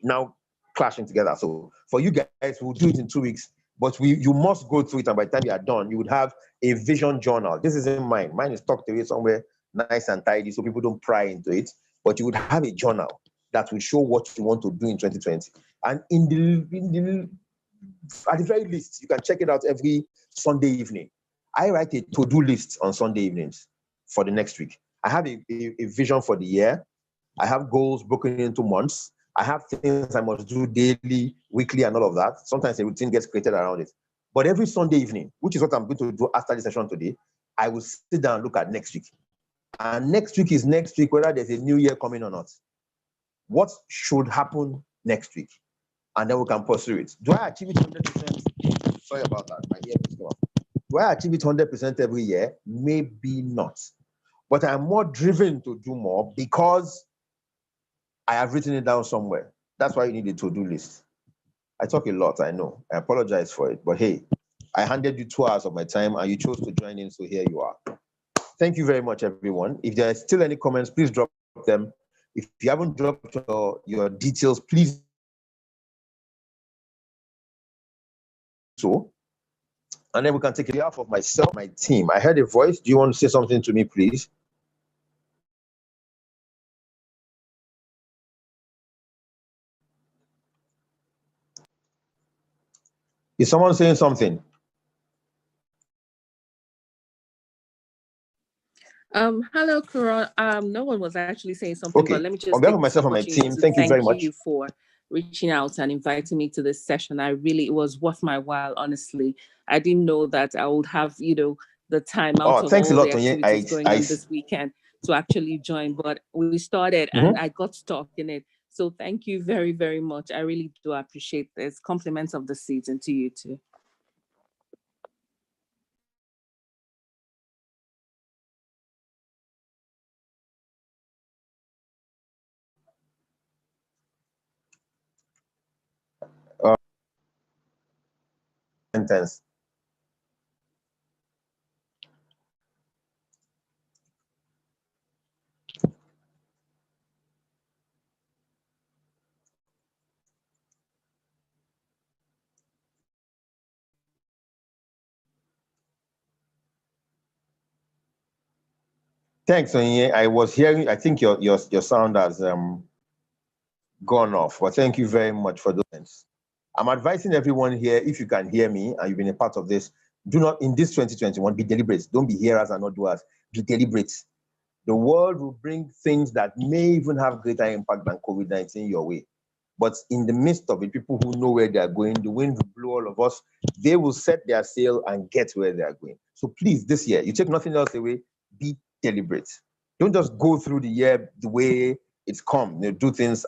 now clashing together. So for you guys, we'll do it in 2 weeks, but you must go through it. And by the time you are done, you would have a vision journal. This isn't mine. Mine is tucked away somewhere nice and tidy so people don't pry into it. But you would have a journal that will show what you want to do in 2020. And at the very least, you can check it out every Sunday evening. I write a to-do list on Sunday evenings for the next week. I have a vision for the year. I have goals broken into months. I have things I must do daily, weekly, and all of that. Sometimes a routine gets created around it. But every Sunday evening, which is what I'm going to do after the session today, I will sit down and look at next week. And next week is next week, whether there's a new year coming or not. What should happen next week? And then we can pursue it. Do I achieve it 100%? Sorry about that. My ear is off. Do I achieve it 100% every year? Maybe not. But I'm more driven to do more because I have written it down somewhere. That's why you need a to-do list. I talk a lot, I know. I apologize for it. But hey, I handed you 2 hours of my time and you chose to join in, so here you are. Thank you very much, everyone. If there are still any comments, please drop them. If you haven't dropped your details, please so. And then we can take it off of myself, my team. I heard a voice. Do you want to say something to me, please? Is someone saying something? Hello, Kuro. No one was actually saying something, Okay. but let me just on behalf of myself and my team, thank you very much. Thank you for reaching out and inviting me to this session. It was worth my while, honestly. I didn't know that I would have, the time out of thanks all a lot, the activities going on this weekend to actually join. But we started and I got stuck in it. So thank you very, very much. I really do appreciate this. Compliments of the season to you too. Sentence. Thanks, Onye. I was hearing, I think your sound has gone off, but thank you very much for those. I'm advising everyone here, if you can hear me and you've been a part of this, do not, in this 2021, be deliberate. Don't be hearers and not doers. Be deliberate. The world will bring things that may even have greater impact than COVID-19 your way. But in the midst of it, people who know where they are going, the wind will blow all of us. They will set their sail and get where they are going. So please, this year, you take nothing else away, be deliberate. Don't just go through the year the way it's come. Do things